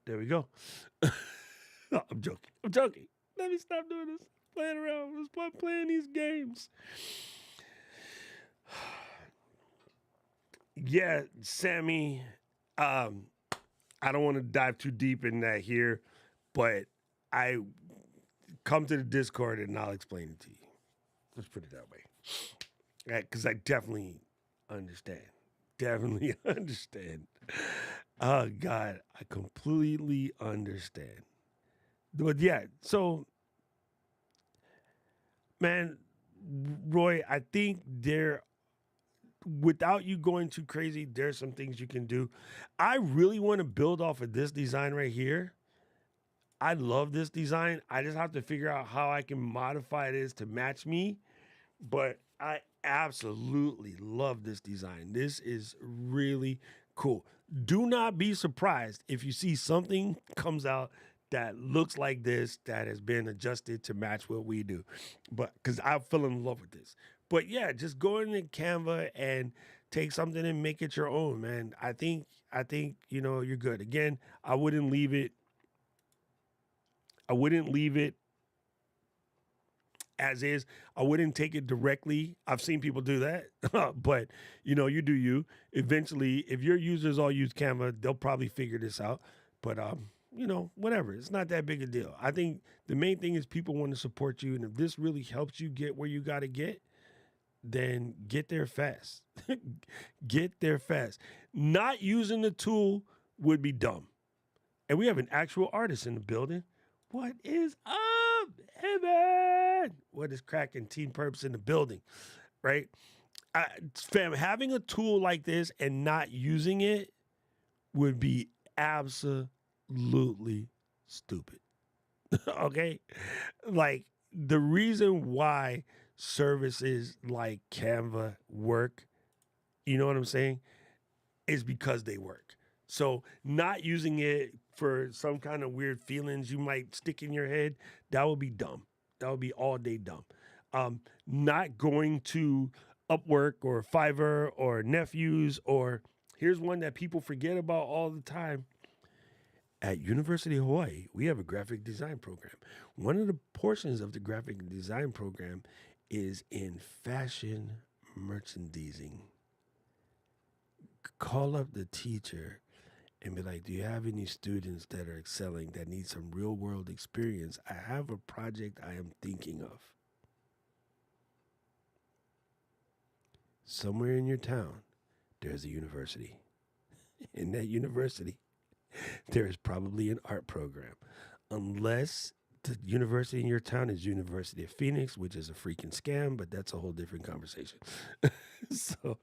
There we go. No, I'm joking. I'm joking. Let me stop doing this. Playing around. Let's playing these games. Yeah, Sammy. Um, I don't want to dive too deep in that here, but I come to the Discord and I'll explain it to you. Let's put it that way. Because I definitely understand. Definitely understand. Oh God, I completely understand. But yeah, so man, Roy, I think without you going too crazy, there's some things you can do. I really want to build off of this design right here. I love this design. I just have to figure out how I can modify this to match me. But I absolutely love this design. This is really cool. Do not be surprised if you see something comes out that looks like this that has been adjusted to match what we do. But because I fell in love with this. But yeah, just go into Canva and take something and make it your own, man. I think you're good. Again, I wouldn't leave it as is. I wouldn't take it directly. I've seen people do that, but you do you. Eventually, if your users all use Canva, they'll probably figure this out. But whatever. It's not that big a deal. I think the main thing is people want to support you, and if this really helps you get where you got to get, then get there fast. Get there fast. Not using the tool would be dumb. And we have an actual artist in the building. What is up, Evan? What is cracking? Teen Perps in the building, right? Fam, having a tool like this and not using it would be absolutely stupid. Okay? Like, the reason why services like Canva work, you know what I'm saying, is because they work. So not using it for some kind of weird feelings you might stick in your head, that would be dumb. That would be all day dumb. Not going to Upwork or Fiverr or Nephews, or here's one that people forget about all the time. At University of Hawaii, we have a graphic design program. One of the portions of the graphic design program is in fashion merchandising. Call up the teacher and be like, do you have any students that are excelling that need some real world experience? I have a project I am thinking of. Somewhere in your town, there's a university. In that university, there is probably an art program. Unless the university in your town is University of Phoenix, which is a freaking scam, but that's a whole different conversation. So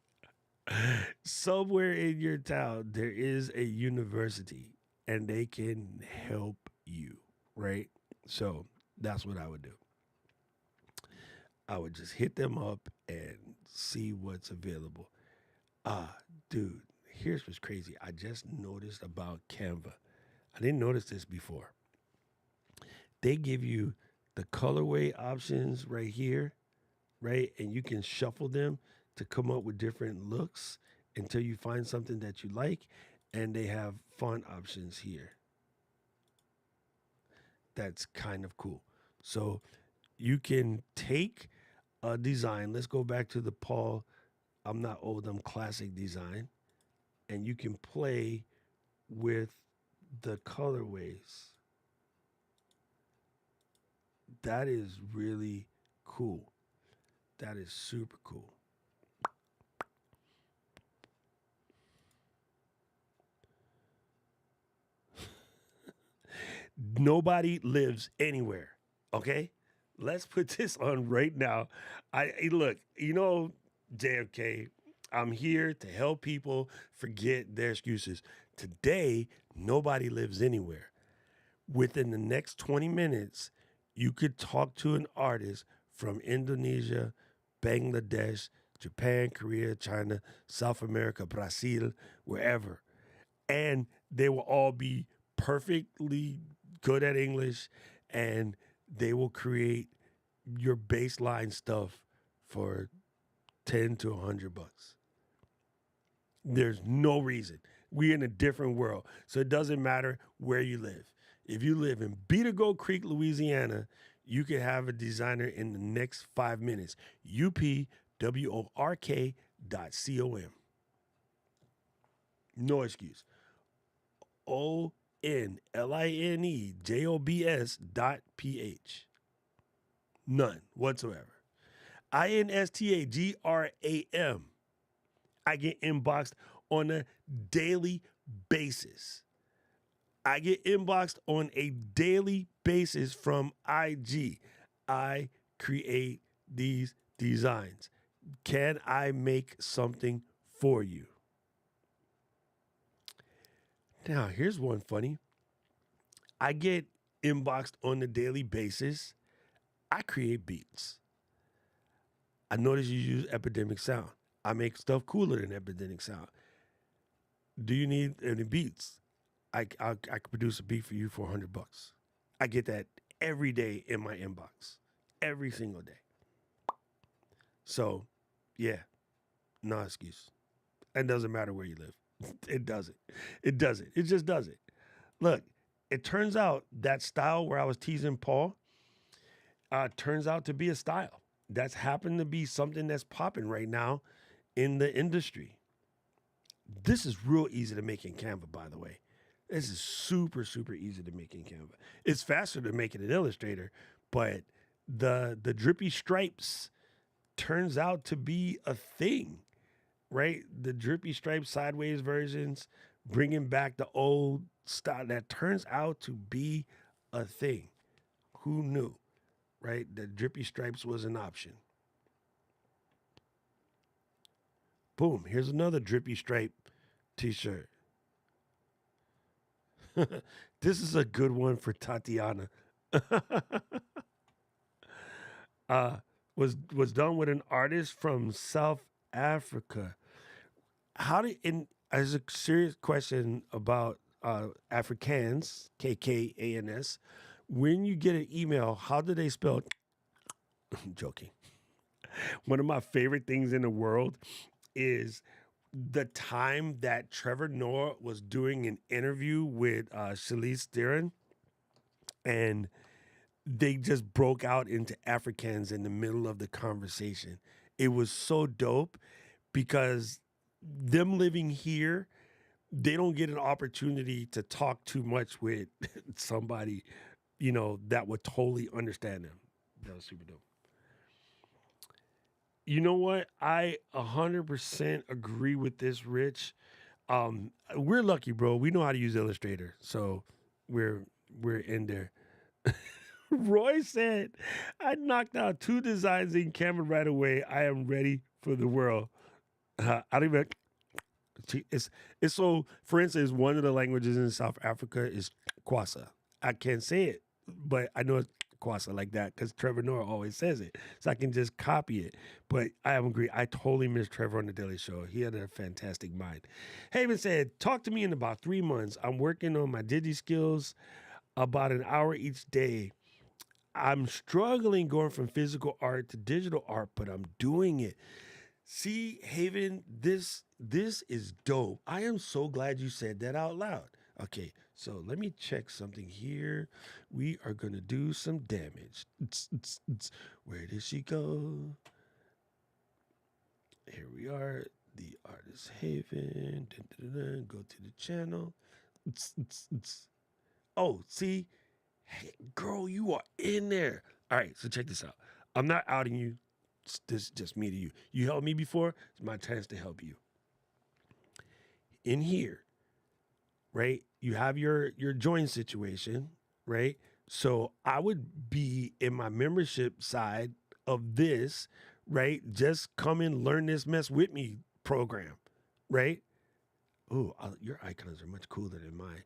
somewhere in your town there is a university and they can help you, right? So that's what I would do. I would just hit them up and see what's available. Ah, dude, here's what's crazy. I just noticed about Canva. I didn't notice this before. They give you the colorway options right here, right? And you can shuffle them to come up with different looks until you find something that you like. And they have font options here. That's kind of cool. So you can take a design. Let's go back to the Paul, I'm not old, I'm classic design. And you can play with the colorways. That is really cool. That is super cool. Nobody lives anywhere. Okay? Let's put this on right now. Look, JFK, I'm here to help people forget their excuses. Today, nobody lives anywhere. Within the next 20 minutes, you could talk to an artist from Indonesia, Bangladesh, Japan, Korea, China, South America, Brazil, wherever. And they will all be perfectly good at English, and they will create your baseline stuff for 10 to $100. There's no reason. We're in a different world. So it doesn't matter where you live. If you live in Beater Goat Creek, Louisiana, you can have a designer in the next 5 minutes. UPWORK.com. No excuse. ONLINEJOBS.PH. None whatsoever. INSTAGRAM. I get inboxed on a daily basis. I get inboxed on a daily basis from IG. I create these designs. Can I make something for you? Now, here's one funny. I get inboxed on a daily basis. I create beats. I notice you use Epidemic Sound. I make stuff cooler than Epidemic Sound. Do you need any beats? I could produce a beat for you for $100. I get that every day in my inbox, every single day. So, yeah, no excuse. It doesn't matter where you live. It doesn't. It doesn't. It just doesn't. Look, it turns out that style where I was teasing Paul turns out to be a style. That's happened to be something that's popping right now in the industry. This is real easy to make in Canva, by the way. This is super, super easy to make in Canva. It's faster to make it in Illustrator, but the drippy stripes turns out to be a thing, right? The drippy stripes sideways versions, bringing back the old style, that turns out to be a thing. Who knew, right? The drippy stripes was an option. Boom, here's another drippy stripe t-shirt. This is a good one for Tatiana. uh, was done with an artist from South Africa. How did in as a serious question about Afrikaans, KKANS, when you get an email, how do they spell? I'm joking. One of my favorite things in the world is the time that Trevor Noah was doing an interview with Charlize Theron, and they just broke out into Afrikaans in the middle of the conversation. It was so dope because them living here, they don't get an opportunity to talk too much with somebody, that would totally understand them. That was super dope. You know what? I 100% agree with this, Rich. We're lucky, bro. We know how to use Illustrator, so we're we're in there. Roy said, "I knocked out 2 designs in Canva right away. I am ready for the world." I don't even. It's so. For instance, one of the languages in South Africa is Kwasa. I can't say it, but I know it's Kwasa like that because Trevor Noah always says it, so I can just copy it. But I agree. I totally miss Trevor on the Daily Show. He had a fantastic mind. Haven said, "Talk to me in about 3 months. I'm working on my digi skills about an hour each day. I'm struggling going from physical art to digital art, but I'm doing it." See, Haven, this is dope. I am so glad you said that out loud. Okay, so let me check something here. We are gonna do some damage. Where did she go? Here we are. The artist Haven. Dun, dun, dun, dun. Go to the channel. Oh, see, hey, girl, you are in there. All right, so check this out. I'm not outing you. This is just me to you. You helped me before. It's my chance to help you. In here, right? You have your join situation. right? So I would be in my membership side of this, right? Just come and learn this mess with me program, right? Oh, your icons are much cooler than mine.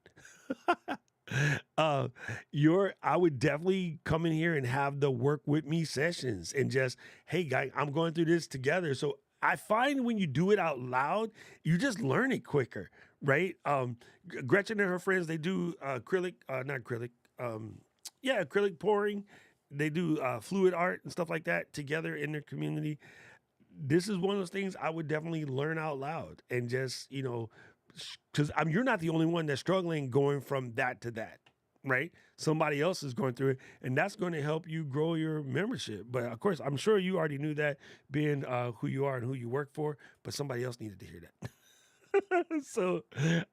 uh, I would definitely come in here and have the work with me sessions and just, hey, guy, I'm going through this together. So I find when you do it out loud, you just learn it quicker, right? Gretchen and her friends, they do acrylic, not acrylic, yeah, acrylic pouring. They do fluid art and stuff like that together in their community. This is one of those things I would definitely learn out loud and just, because you're not the only one that's struggling going from that to that, right? Somebody else is going through it, and that's going to help you grow your membership. But of course, I'm sure you already knew that, being who you are and who you work for, but somebody else needed to hear that. So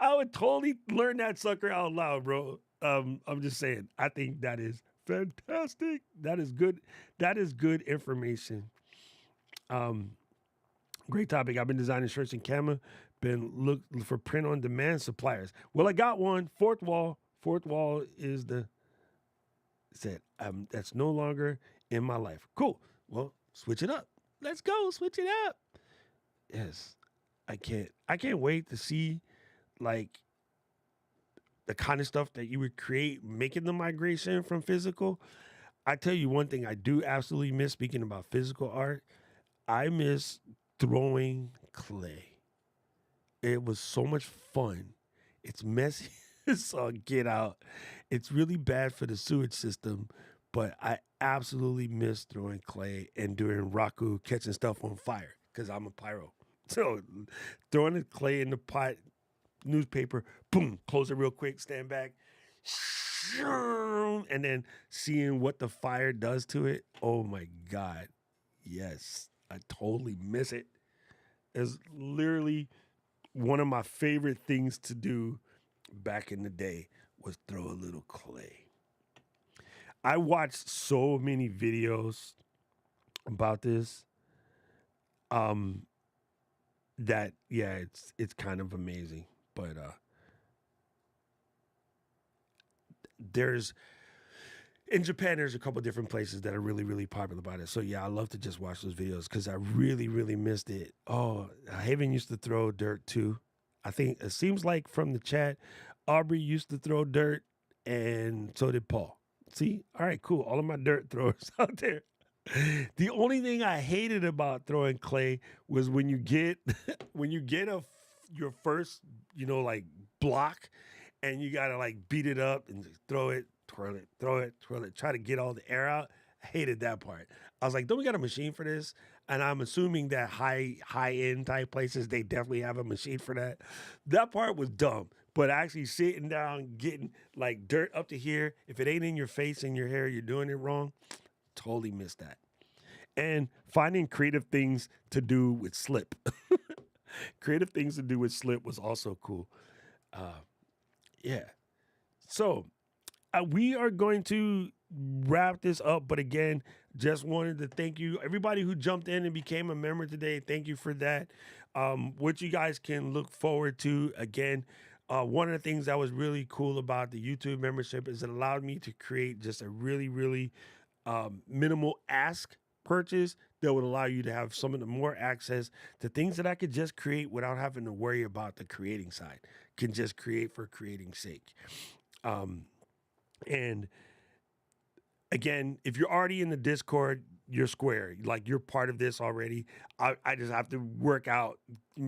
I would totally learn that sucker out loud, bro. I'm just saying, I think that is fantastic. That is good. That is good information. Um, Great topic. I've been designing shirts in Canva. Been look for print on demand suppliers. Well, I got one. Fourth wall. Fourth wall is the said. That's no longer in my life. Cool. Well, switch it up. Let's go. Switch it up. Yes. I can't. I can't wait to see like the kind of stuff that you would create making the migration from physical. I tell you one thing I do absolutely miss, speaking about physical art. I miss throwing clay. It was so much fun. It's messy. So get out. It's really bad for the sewage system, but I absolutely miss throwing clay and doing raku, catching stuff on fire because I'm a pyro. So throwing the clay in the pot, newspaper, boom, close it real quick, stand back, and then seeing what the fire does to it. Oh my God. Yes, I totally miss it. It's literally one of my favorite things to do back in the day was throw a little clay. I watched so many videos about this. Um, that yeah, it's kind of amazing. But there's in Japan, there's a couple different places that are really, really popular about it. So yeah, I love to just watch those videos because I really, really missed it. Oh, Haven used to throw dirt too. I think it seems like from the chat, Aubrey used to throw dirt, and so did Paul. See, all right, cool. All of my dirt throwers out there. The only thing I hated about throwing clay was when you get when you get your first, like block, and you gotta like beat it up and just throw it, twirl it, throw it, twirl it, try to get all the air out. I hated that part. I was like, don't we got a machine for this? And I'm assuming that high end type places, they definitely have a machine for that. That part was dumb. But actually sitting down, getting like dirt up to here, if it ain't in your face and your hair, you're doing it wrong. Totally missed that. And finding creative things to do with slip. Creative things to do with slip was also cool. Uh, yeah. So we are going to wrap this up. But again, just wanted to thank you, everybody who jumped in and became a member today. Thank you for that. What you guys can look forward to again. One of the things that was really cool about the YouTube membership is it allowed me to create just a really, really minimal ask purchase that would allow you to have some of the more access to things that I could just create without having to worry about the creating side. Can just create for creating's sake. And again, if you're already in the Discord, you're square. Like you're part of this already. I just have to work out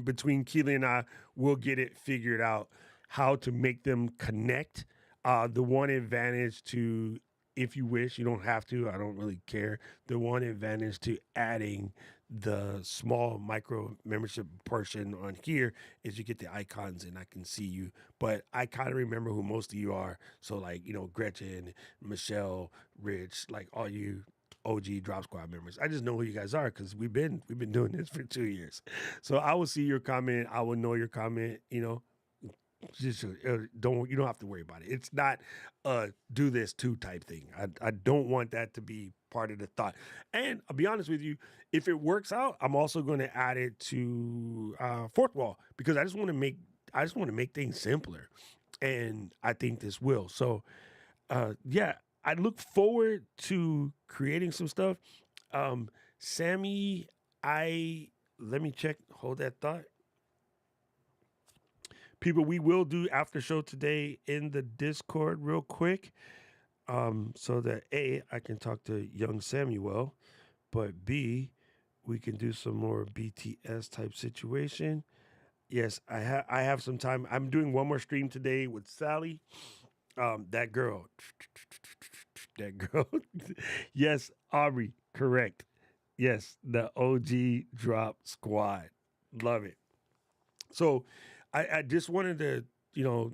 between Keely and I. We'll get it figured out how to make them connect. The one advantage to, if you wish, you don't have to. I don't really care. The one advantage to adding the small micro membership portion on here is you get the icons and I can see you. But I kind of remember who most of you are. So like, Gretchen, Michelle, Rich, like all you OG Drop Squad members. I just know who you guys are because we've been doing this for 2 years. So I will see your comment. I will know your comment, just you don't have to worry about it. It's not a do this too type thing. I don't want that to be part of the thought. And I'll be honest with you, if it works out, I'm also going to add it to fourth wall because I just want to make things simpler, and I think this will. So yeah, I look forward to creating some stuff. Sammy, I let me check. Hold that thought. People, we will do after show today in the Discord real quick. So that A, I can talk to young Samuel, but B, we can do some more BTS type situation. Yes, I have some time. I'm doing one more stream today with Sally. That girl. That girl. Yes, Aubrey, correct. Yes, the OG drop squad. Love it. So I just wanted to, you know,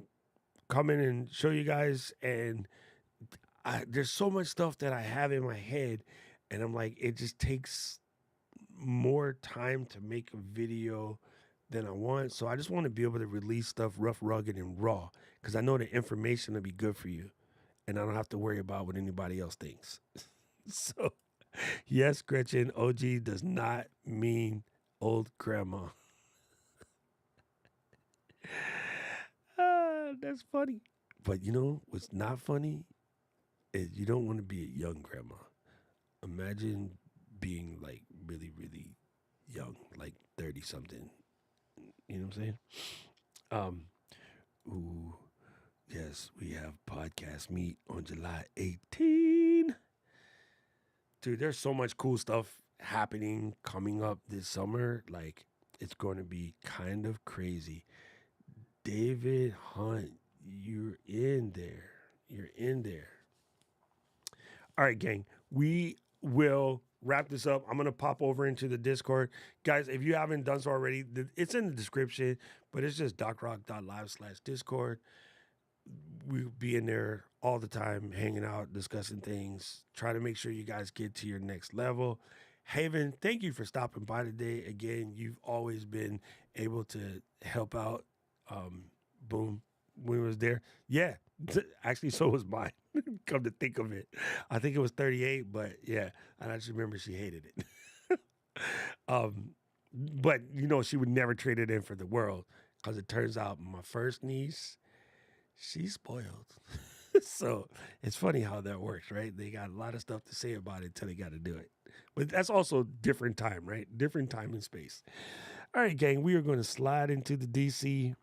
come in and show you guys and there's so much stuff that I have in my head and I'm like it just takes more time to make a video than I want. So I just want to be able to release stuff rough, rugged, and raw because I know the information will be good for you and I don't have to worry about what anybody else thinks. So, yes, Gretchen, OG does not mean old grandma. That's funny. But you know what's not funny is you don't want to be a young grandma. Imagine being like really, really young, like 30 something. You know what I'm saying? Um, ooh, yes, we have podcast meet on July 18. Dude, there's so much cool stuff happening coming up this summer. Like, it's going to be kind of crazy. David Hunt, you're in there. You're in there. All right, gang. We will wrap this up. I'm going to pop over into the Discord. Guys, if you haven't done so already, it's in the description, but it's just docrock.live/Discord. We'll be in there all the time, hanging out, discussing things, trying to make sure you guys get to your next level. Haven, thank you for stopping by today. Again, you've always been able to help out. Boom, when it was there. Yeah, actually, so was mine. Come to think of it, I think it was 38, but yeah, I just remember she hated it. But you know, she would never trade it in for the world because it turns out my first niece, she's spoiled. So it's funny how that works, right? They got a lot of stuff to say about it until they got to do it. But that's also different time, right? Different time and space. All right, gang, we are going to slide into the DC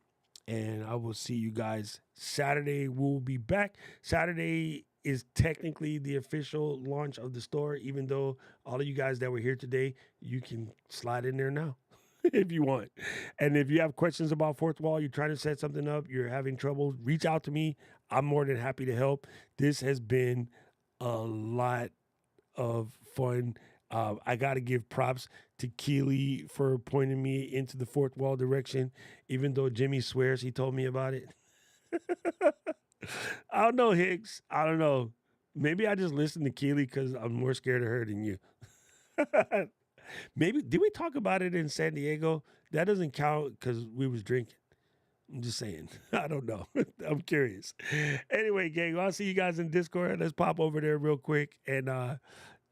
and I will see you guys Saturday. We'll be back. Saturday is technically the official launch of the store, even though all of you guys that were here today, you can slide in there now if you want. And if you have questions about Fourth Wall, you're trying to set something up, you're having trouble, reach out to me. I'm more than happy to help. This has been a lot of fun. I got to give props to Keely for pointing me into the Fourth Wall direction, even though Jimmy swears he told me about it. I don't know, Higgs. I don't know. Maybe I just listened to Keely because I'm more scared of her than you. Maybe, did we talk about it in San Diego? That doesn't count because we was drinking. I'm just saying. I don't know. I'm curious. Anyway, gang, I'll see you guys in Discord. Let's pop over there real quick. And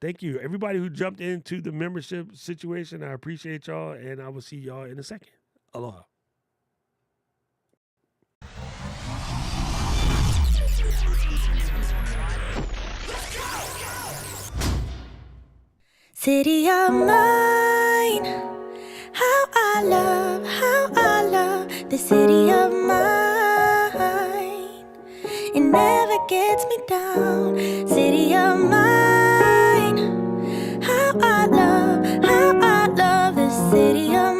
thank you. Everybody who jumped into the membership situation, I appreciate y'all. And I will see y'all in a second. Aloha. City of mine, how I love the city of mine. It never gets me down. City of mine, how I love the city of